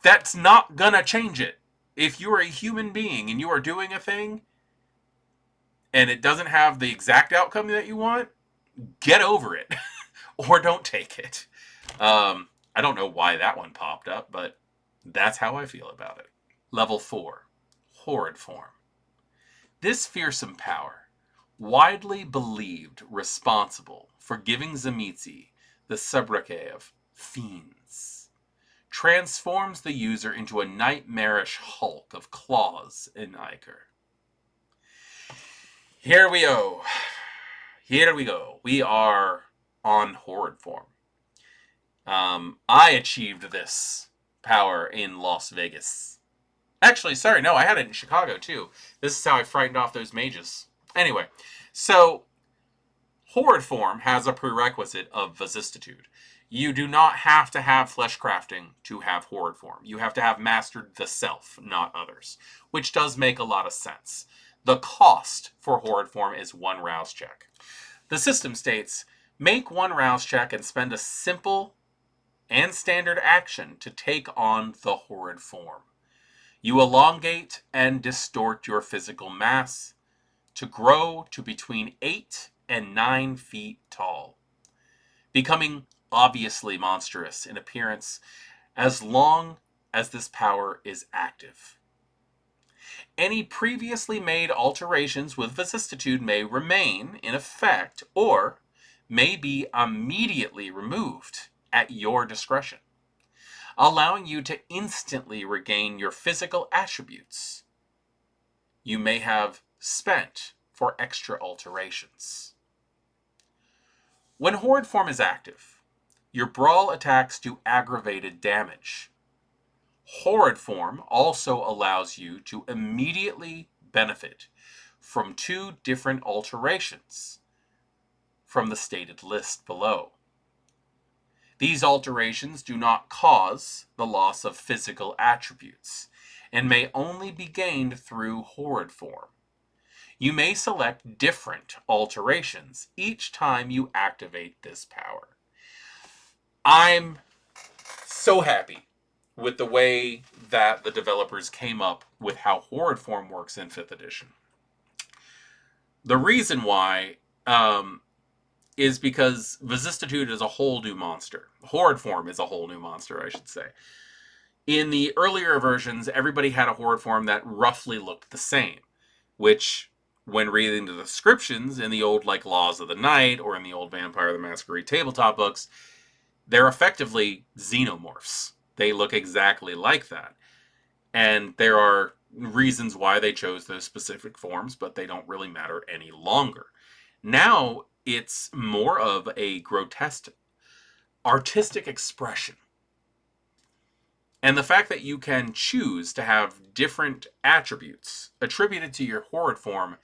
that's not gonna change it. If you're a human being and you are doing a thing and it doesn't have the exact outcome that you want, get over it or don't take it. I don't know why that one popped up, but that's how I feel about it. Level 4, Horrid Form. This fearsome power widely believed responsible for giving Tzimisce the sobriquet of Fiends, transforms the user into a nightmarish hulk of claws and ichor. Here we go. Here we go. We are on Horrid Form. I achieved this power in Las Vegas. Actually, sorry, no, I had it in Chicago too. This is how I frightened off those mages. Anyway, so Horrid Form has a prerequisite of Vicissitude. You do not have to have Fleshcrafting to have Horrid Form. You have to have mastered the self, not others, which does make a lot of sense. The cost for Horrid Form is 1 rouse check. The system states, make 1 rouse check and spend a simple and standard action to take on the Horrid Form. You elongate and distort your physical mass to grow to between 8 and 9 feet tall, becoming obviously monstrous in appearance as long as this power is active. Any previously made alterations with Vicissitude may remain in effect or may be immediately removed at your discretion, allowing you to instantly regain your physical attributes you may have spent for extra alterations. When Horrid Form is active, your brawl attacks do aggravated damage. Horrid Form also allows you to immediately benefit from 2 different alterations from the stated list below. These alterations do not cause the loss of physical attributes and may only be gained through Horrid Form. You may select different alterations each time you activate this power. I'm so happy with the way that the developers came up with how Horrid Form works in 5th edition. The reason why is because Vicissitude is a whole new monster. Horrid Form is a whole new monster, I should say. In the earlier versions, everybody had a Horrid Form that roughly looked the same, which, when reading the descriptions in the old Laws of the Night or in the old Vampire the Masquerade tabletop books, they're effectively xenomorphs. They look exactly like that. And there are reasons why they chose those specific forms, but they don't really matter any longer. Now, it's more of a grotesque artistic expression. And the fact that you can choose to have different attributes attributed to your Horrid Form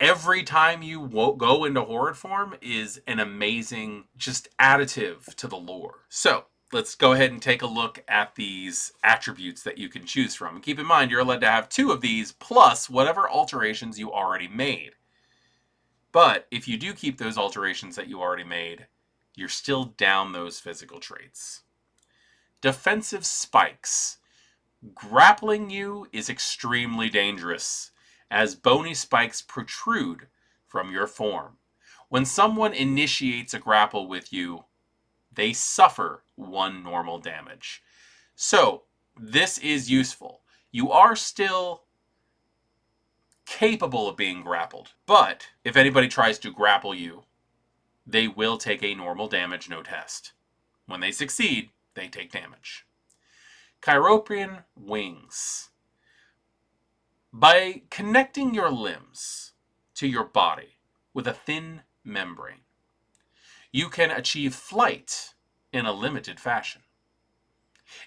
every time you go into Horrid Form is an amazing just additive to the lore. So, let's go ahead and take a look at these attributes that you can choose from. And keep in mind, you're allowed to have 2 of these plus whatever alterations you already made. But if you do keep those alterations that you already made, you're still down those physical traits. Defensive spikes. Grappling you is extremely dangerous, as bony spikes protrude from your form. When someone initiates a grapple with you, they suffer 1 normal damage. So, this is useful. You are still capable of being grappled, but if anybody tries to grapple you, they will take a normal damage, no test. When they succeed, they take damage. Chiroprian wings. By connecting your limbs to your body with a thin membrane, you can achieve flight in a limited fashion.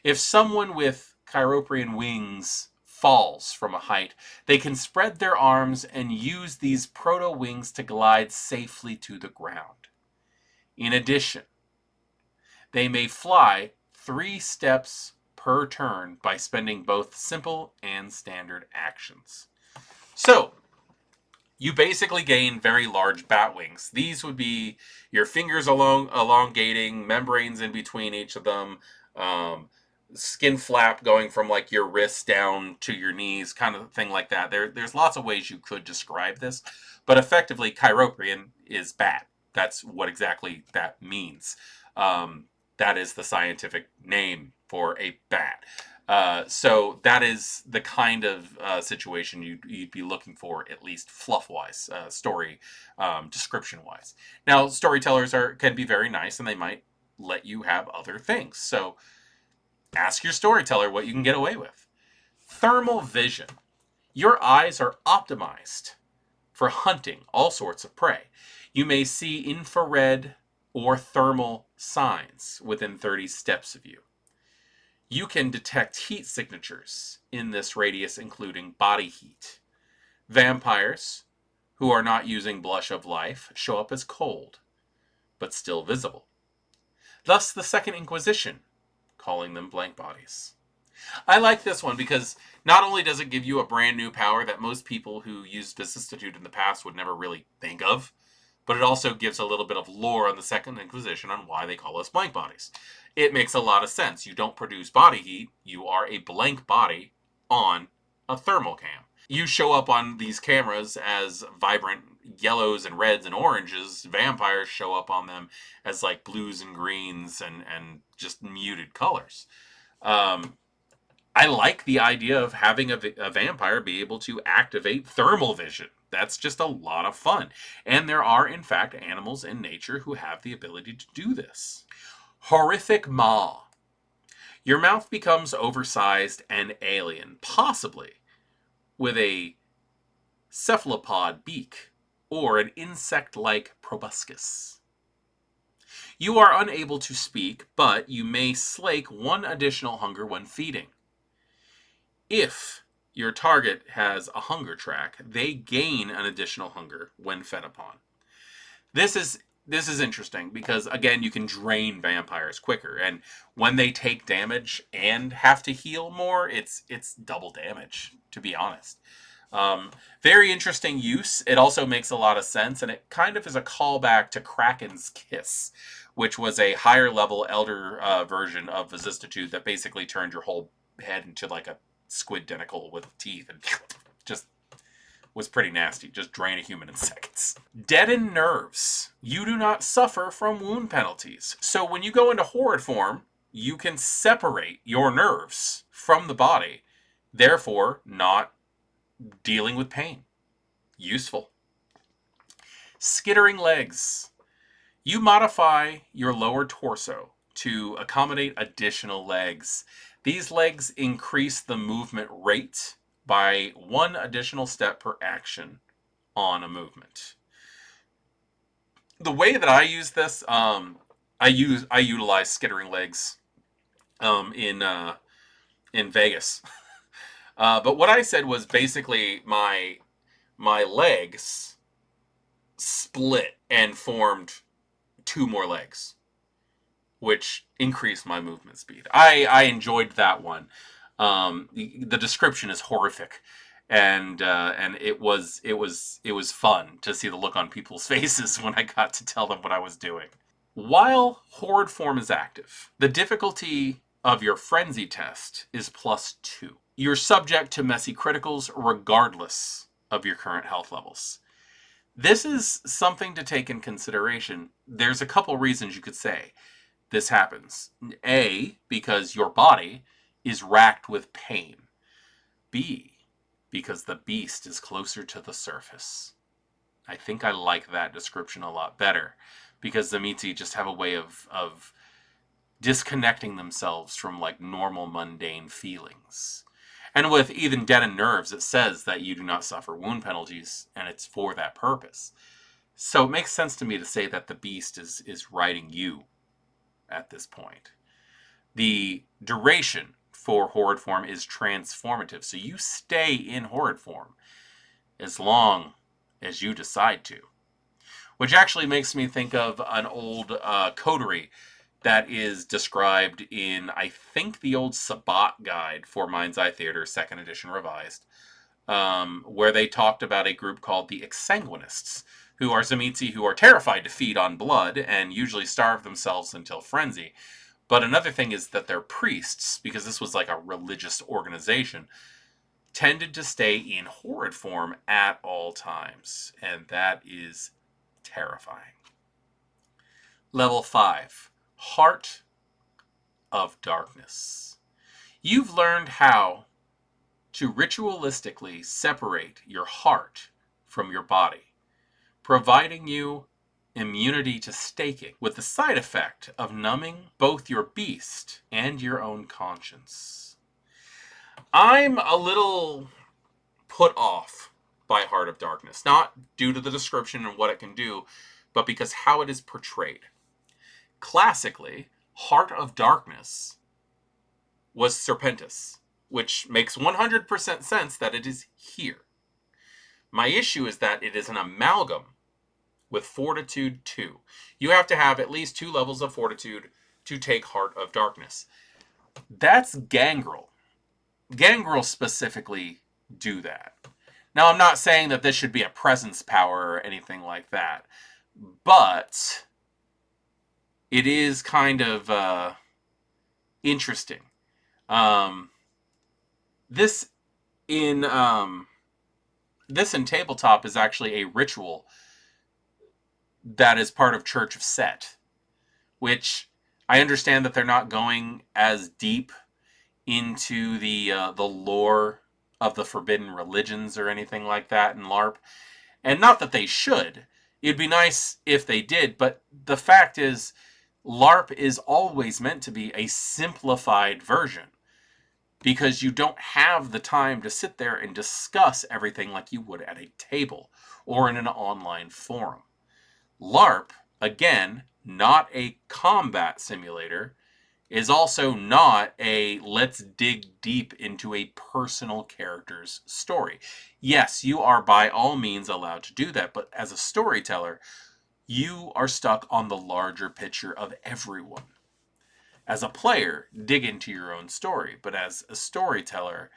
If someone with Chiroprian wings falls from a height, they can spread their arms and use these proto-wings to glide safely to the ground. In addition, they may fly 3 steps per turn by spending both simple and standard actions. So, you basically gain very large bat wings. These would be your fingers elongating, membranes in between each of them, skin flap going from your wrists down to your knees, kind of thing like that. There's lots of ways you could describe this, but effectively, Chiroprian is bat. That's what exactly that means. That is the scientific name for a bat. So that is the kind of situation you'd be looking for, at least fluff-wise, story description-wise. Now, storytellers can be very nice, and they might let you have other things. So ask your storyteller what you can get away with. Thermal vision. Your eyes are optimized for hunting all sorts of prey. You may see infrared or thermal signs within 30 steps of you. You can detect heat signatures in this radius, including body heat. Vampires, who are not using Blush of Life, show up as cold, but still visible. Thus the Second Inquisition, calling them blank bodies. I like this one because not only does it give you a brand new power that most people who used Vicissitude in the past would never really think of, but it also gives a little bit of lore on the Second Inquisition on why they call us blank bodies. It makes a lot of sense. You don't produce body heat. You are a blank body on a thermal cam. You show up on these cameras as vibrant yellows and reds and oranges. Vampires show up on them as like blues and greens and just muted colors. I like the idea of having a vampire be able to activate thermal vision. That's just a lot of fun. And there are, in fact, animals in nature who have the ability to do this. Horrific maw. Your mouth becomes oversized and alien, possibly with a cephalopod beak or an insect-like proboscis. You are unable to speak, but you may slake one additional hunger when feeding. If your target has a hunger track, they gain an additional hunger when fed upon. This is interesting because, again, you can drain vampires quicker, and when they take damage and have to heal more, it's double damage, to be honest. Very interesting use. It also makes a lot of sense, and it kind of is a callback to Kraken's Kiss, which was a higher level elder version of Vicissitude that basically turned your whole head into like a squid tentacle with teeth and just was pretty nasty. Just drain a human in seconds. Deaden nerves. You do not suffer from wound penalties. So when you go into Horrid Form, you can separate your nerves from the body, therefore not dealing with pain. Useful. Skittering legs. You modify your lower torso to accommodate additional legs. These legs increase the movement rate by one additional step per action on a movement. The way that I use this, I utilize skittering legs in Vegas. But what I said was basically my legs split and formed two more legs, which increased my movement speed. I enjoyed that one. The description is horrific, and it was fun to see the look on people's faces when I got to tell them what I was doing. While Horrid Form is active, the difficulty of your frenzy test is +2. You're subject to messy criticals regardless of your current health levels. This is something to take in consideration. There's a couple reasons you could say this happens. A, because your body is racked with pain. B, because the beast is closer to the surface. I think I like that description a lot better, because the Mitzi just have a way of disconnecting themselves from like normal mundane feelings. And with even deadened nerves, it says that you do not suffer wound penalties, and it's for that purpose. So it makes sense to me to say that the beast is riding you at this point. The duration for Horrid Form is transformative, so you stay in Horrid Form as long as you decide to. Which actually makes me think of an old coterie that is described in, I think, the old Sabbat guide for Mind's Eye Theater, 2nd edition revised, where they talked about a group called the Exsanguinists, who are Tzimisce who are terrified to feed on blood and usually starve themselves until frenzy. But another thing is that their priests, because this was like a religious organization, tended to stay in Horrid Form at all times. And that is terrifying. Level 5. Heart of Darkness. You've learned how to ritualistically separate your heart from your body, providing you immunity to staking, with the side effect of numbing both your beast and your own conscience. I'm a little put off by Heart of Darkness, not due to the description and what it can do, but because how it is portrayed. Classically, Heart of Darkness was Serpentis, which makes 100% sense that it is here. My issue is that it is an amalgam with Fortitude 2. You have to have at least 2 levels of Fortitude to take Heart of Darkness. That's Gangrel. Gangrel specifically do that. Now, I'm not saying that this should be a presence power or anything like that, but it is kind of interesting. This in tabletop is actually a ritual that is part of Church of Set, which I understand that they're not going as deep into the lore of the forbidden religions or anything like that in LARP, and not that they should. It'd be nice if they did, but the fact is, LARP is always meant to be a simplified version, because you don't have the time to sit there and discuss everything like you would at a table or in an online forum. LARP, again, not a combat simulator, is also not a let's dig deep into a personal character's story. Yes, you are by all means allowed to do that, but as a storyteller, you are stuck on the larger picture of everyone. As a player, dig into your own story, but as a storyteller,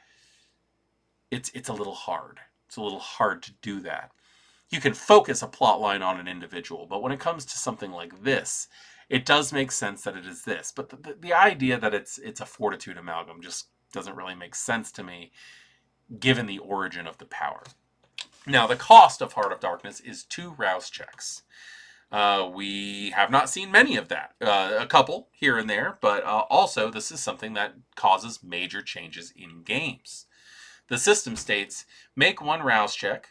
it's a little hard. It's a little hard to do that. You can focus a plot line on an individual, but when it comes to something like this, it does make sense that it is this. But the idea that it's a Fortitude amalgam just doesn't really make sense to me, given the origin of the power. Now, the cost of Heart of Darkness is 2 rouse checks. We have not seen many of that. A couple here and there, but also this is something that causes major changes in games. The system states, make 1 rouse check,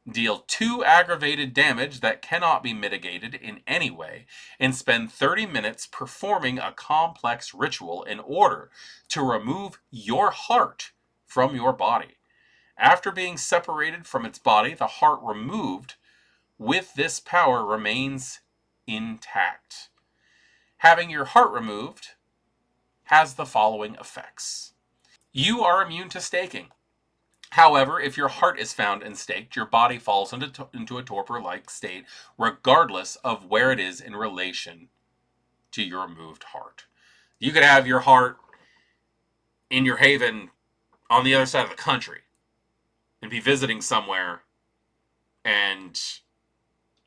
deal 2 aggravated damage that cannot be mitigated in any way, and spend 30 minutes performing a complex ritual in order to remove your heart from your body. After being separated from its body, the heart removed with this power remains intact. Having your heart removed has the following effects. You are immune to staking. However, if your heart is found and staked, your body falls into a torpor-like state, regardless of where it is in relation to your removed heart. You could have your heart in your haven on the other side of the country and be visiting somewhere, and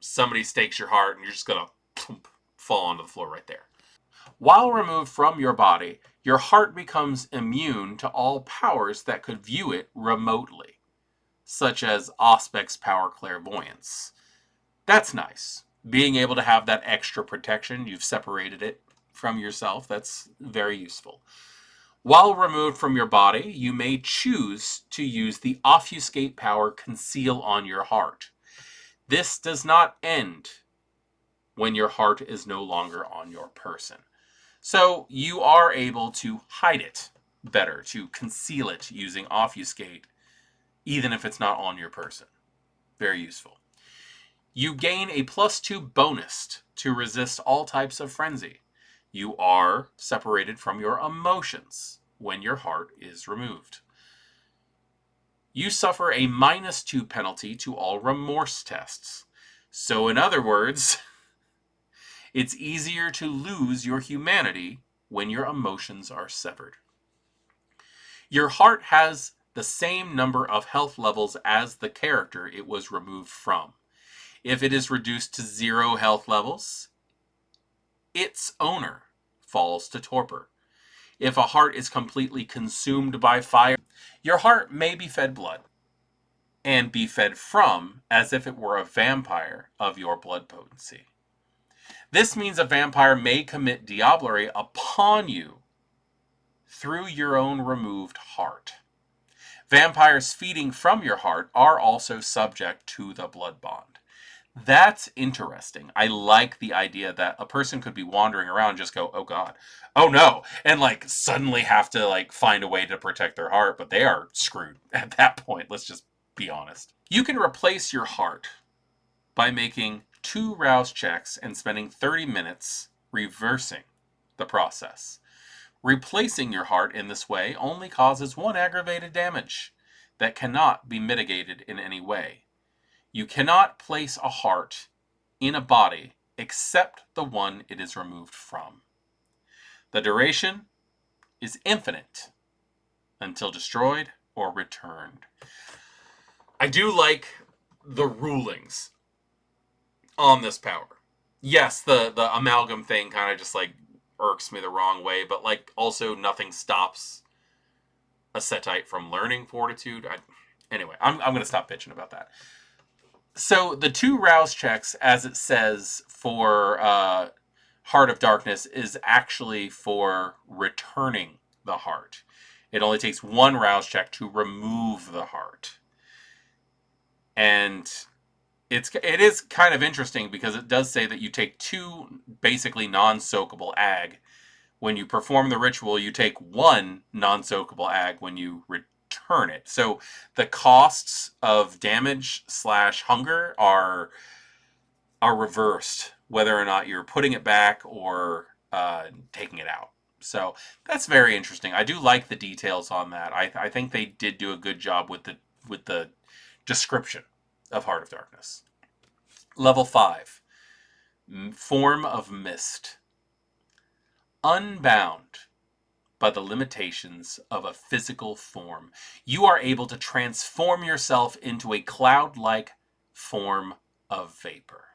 somebody stakes your heart, and you're just going to fall onto the floor right there. While removed from your body, your heart becomes immune to all powers that could view it remotely, such as Auspex Power Clairvoyance. That's nice. Being able to have that extra protection, you've separated it from yourself, that's very useful. While removed from your body, you may choose to use the Obfuscate power Conceal on your heart. This does not end when your heart is no longer on your person. So you are able to hide it better, to conceal it using Obfuscate, even if it's not on your person. Very useful. You gain a +2 bonus to resist all types of frenzy. You are separated from your emotions when your heart is removed. You suffer a -2 penalty to all remorse tests. So in other words, it's easier to lose your humanity when your emotions are severed. Your heart has the same number of health levels as the character it was removed from. If it is reduced to 0 health levels, its owner falls to torpor. If a heart is completely consumed by fire, your heart may be fed blood, and be fed from as if it were a vampire of your blood potency. This means a vampire may commit diablerie upon you through your own removed heart. Vampires feeding from your heart are also subject to the blood bond. That's interesting. I like the idea that a person could be wandering around and just go, oh God, oh no, and like suddenly have to like find a way to protect their heart, but they are screwed at that point. Let's just be honest. You can replace your heart by making 2 rouse checks and spending 30 minutes reversing the process. Replacing your heart in this way only causes 1 aggravated damage that cannot be mitigated in any way. You cannot place a heart in a body except the one it is removed from. The duration is infinite until destroyed or returned. I do like the rulings on this power. Yes, the amalgam thing kind of just like irks me the wrong way, but like also nothing stops a Setite from learning fortitude. Anyway, I'm going to stop bitching about that. So the 2 rouse checks, as it says for Heart of Darkness, is actually for returning the heart. It only takes 1 rouse check to remove the heart. And it is kind of interesting because it does say that you take 2 basically non-soakable ag. When you perform the ritual, you take 1 non-soakable ag when you return it. So the costs of damage / hunger are reversed, whether or not you're putting it back or taking it out. So that's very interesting. I do like the details on that. I think they did do a good job with the description of Heart of Darkness. Level 5, Form of Mist. Unbound by the limitations of a physical form, you are able to transform yourself into a cloud-like form of vapor,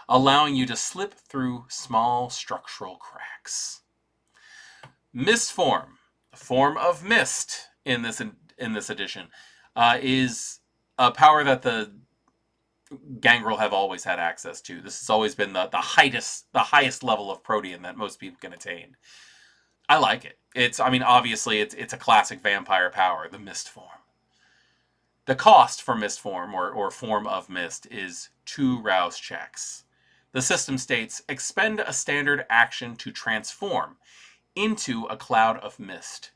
allowing you to slip through small structural cracks. Mist form, form of mist in this edition, is a power that the Gangrel have always had access to. This has always been the highest level of Protean that most people can attain. I like it. Obviously it's a classic vampire power, the mist form. The cost for mist form or form of mist is 2 rouse checks. The system states, expend a standard action to transform into a cloud of mist.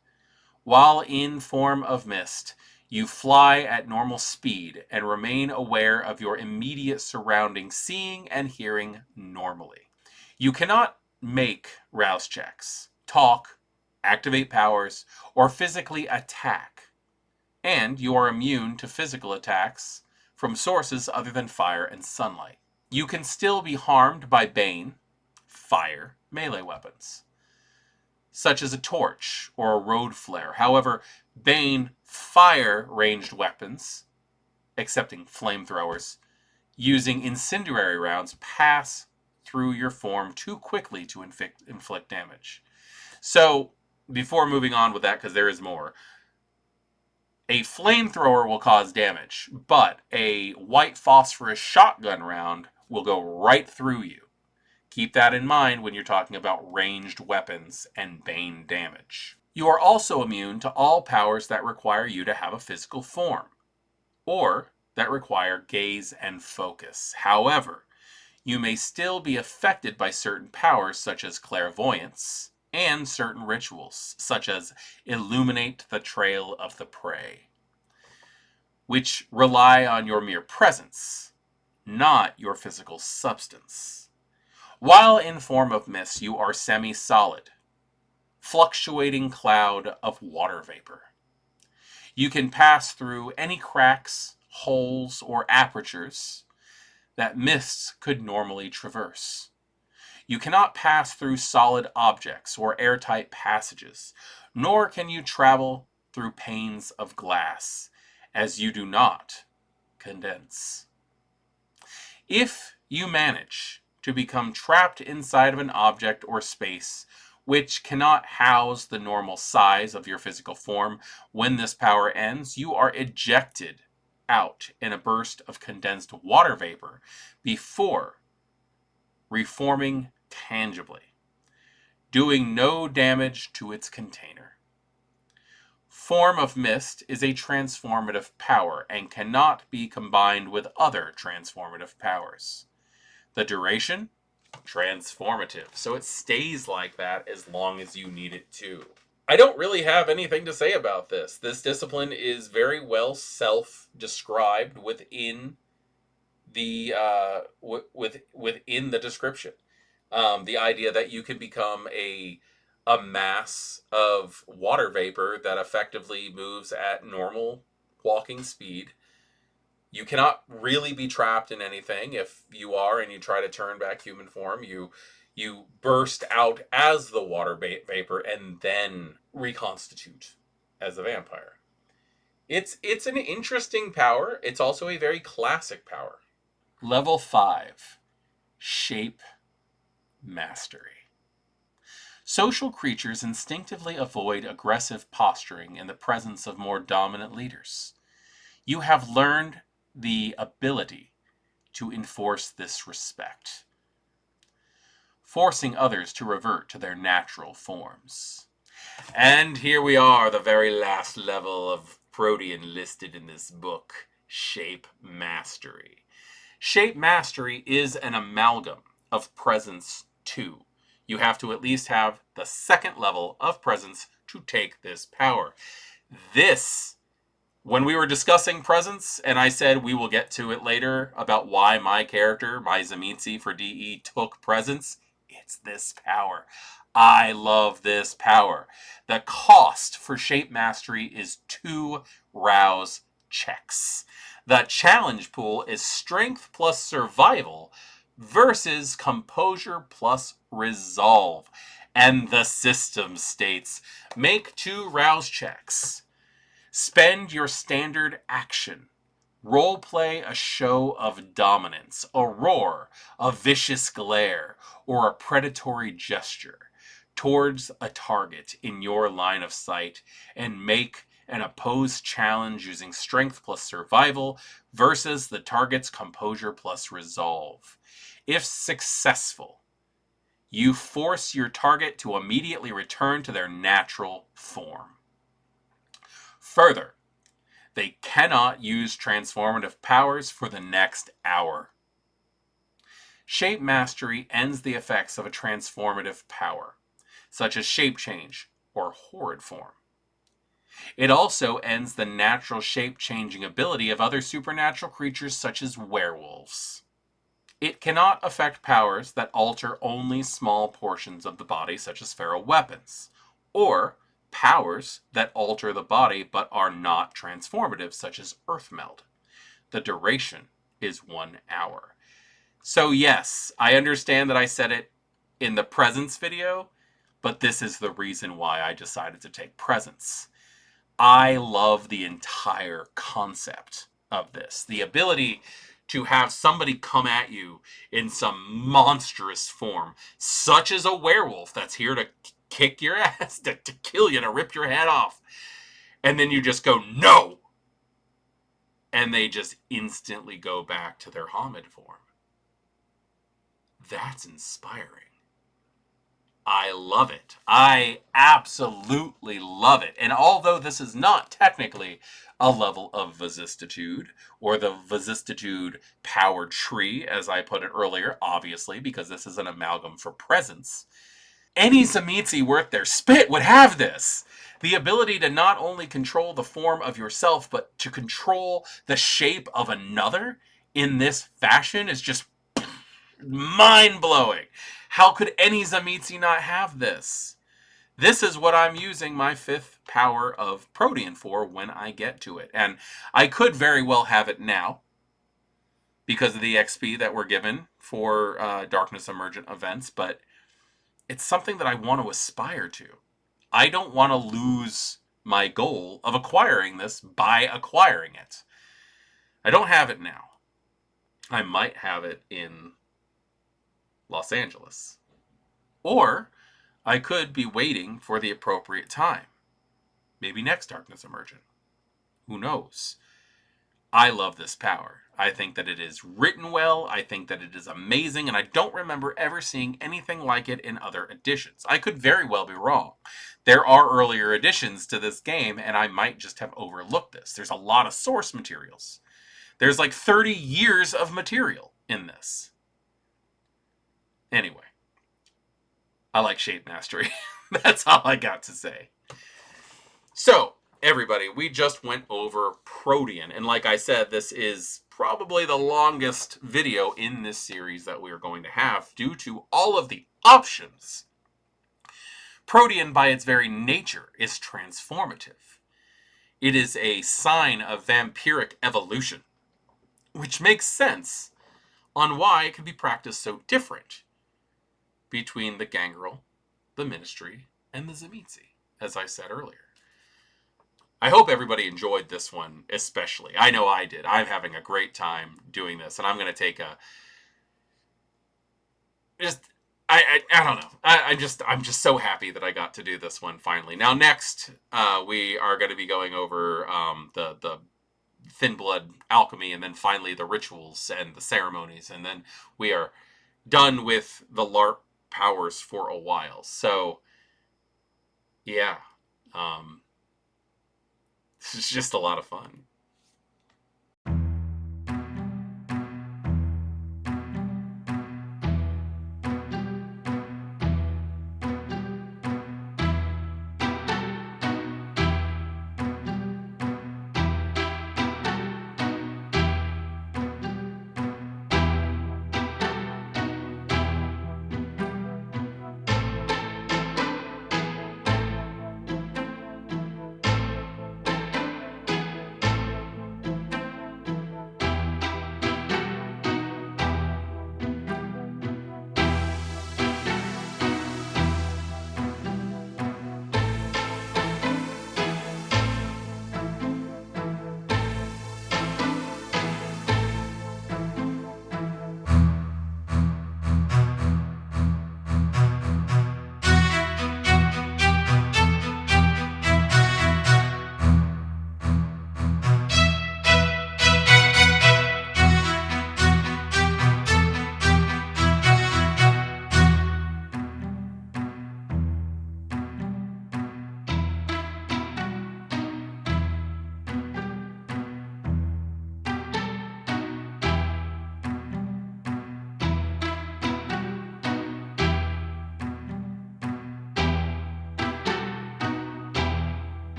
While in form of mist, you fly at normal speed and remain aware of your immediate surroundings, seeing and hearing normally. You cannot make rouse checks, talk, activate powers, or physically attack. And you are immune to physical attacks from sources other than fire and sunlight. You can still be harmed by Bane, fire, melee weapons, such as a torch or a road flare. However, Bane fire ranged weapons, excepting flamethrowers, using incendiary rounds, pass through your form too quickly to inflict damage. So, before moving on with that, because there is more, a flamethrower will cause damage, but a white phosphorus shotgun round will go right through you. Keep that in mind when you're talking about ranged weapons and Bane damage. You are also immune to all powers that require you to have a physical form, or that require gaze and focus. However, you may still be affected by certain powers such as clairvoyance and certain rituals, such as illuminate the trail of the prey, which rely on your mere presence, not your physical substance. While in form of mist, you are semi-solid, fluctuating cloud of water vapor. You can pass through any cracks, holes, or apertures that mists could normally traverse. You cannot pass through solid objects or airtight passages, nor can you travel through panes of glass, as you do not condense. If you manage to become trapped inside of an object or space which cannot house the normal size of your physical form, when this power ends, you are ejected out in a burst of condensed water vapor before reforming tangibly. doing no damage to its container. Form of Mist is a transformative power and cannot be combined with other transformative powers. The duration? Transformative. So it stays like that as long as you need it to. I don't really have anything to say about this. This discipline is very well self-described within the within the description. The idea that you can become a mass of water vapor that effectively moves at normal walking speed. You cannot really be trapped in anything. If you are and you try to turn back human form, you burst out as the water vapor and then reconstitute as a vampire. It's an interesting power. It's also a very classic power. Level 5, Shape Mastery. Social creatures instinctively avoid aggressive posturing in the presence of more dominant leaders. You have learned the ability to enforce this respect, forcing others to revert to their natural forms. And here we are, the very last level of Protean listed in this book, Shape Mastery. Shape Mastery is an amalgam of Presence 2. You have to at least have the second level of Presence to take this power. This, when we were discussing Presence, and I said we will get to it later about why my character, my Tzimisce for DE, took Presence, it's this power. I love this power. The cost for Shape Mastery is 2 rouse checks. The challenge pool is Strength plus Survival versus Composure plus Resolve. And the system states, make 2 rouse checks. Spend your standard action. Roleplay a show of dominance, a roar, a vicious glare, or a predatory gesture towards a target in your line of sight, and make an opposed challenge using Strength plus Survival versus the target's Composure plus Resolve. If successful, you force your target to immediately return to their natural form. Further, they cannot use transformative powers for the next hour. Shape Mastery ends the effects of a transformative power, such as Shapechange or Horrid Form. It also ends the natural shape-changing ability of other supernatural creatures such as werewolves. It cannot affect powers that alter only small portions of the body, such as feral weapons, or powers that alter the body but are not transformative, such as Earth Meld. The duration is 1 hour. So yes, I understand that I said it in the Presence video, but this is the reason why I decided to take Presence. I love the entire concept of this. The ability to have somebody come at you in some monstrous form, such as a werewolf that's here to kick your ass, to kill you, to rip your head off. And then you just go, no! And they just instantly go back to their Homid form. That's inspiring. I love it. I absolutely love it. And although this is not technically a level of Vicissitude, or the Vicissitude power tree, as I put it earlier, obviously, because this is an amalgam for Presence, any Tzimisce worth their spit would have this. The ability to not only control the form of yourself, but to control the shape of another in this fashion is just mind-blowing. How could any Tzimisce not have this? This is what I'm using my 5th power of Protean for when I get to it. And I could very well have it now, because of the XP that we're given for Darkness Emergent events, but it's something that I want to aspire to. I don't want to lose my goal of acquiring this by acquiring it. I don't have it now. I might have it in Los Angeles. Or I could be waiting for the appropriate time. Maybe next Darkness Emergent. Who knows? I love this power. I think that it is written well. I think that it is amazing, and I don't remember ever seeing anything like it in other editions. I could very well be wrong. There are earlier editions to this game, and I might just have overlooked this. There's a lot of source materials. There's like 30 years of material in this. Anyway, I like shape mastery. That's all I got to say. So, everybody, we just went over Protean. And like I said, this is probably the longest video in this series that we're going to have due to all of the options. Protean, by its very nature, is transformative. It is a sign of vampiric evolution, which makes sense on why it can be practiced so different between the Gangrel, the Ministry, and the Tzimisce, as I said earlier. I hope everybody enjoyed this one, especially. I know I did. I'm having a great time doing this, and I'm going to take a... I don't know. I'm just so happy that I got to do this one finally. Now, next, we are going to be going over the Thin Blood alchemy, and then finally the rituals and the ceremonies, and then we are done with the LARP powers for a while. So, yeah. It's just a lot of fun.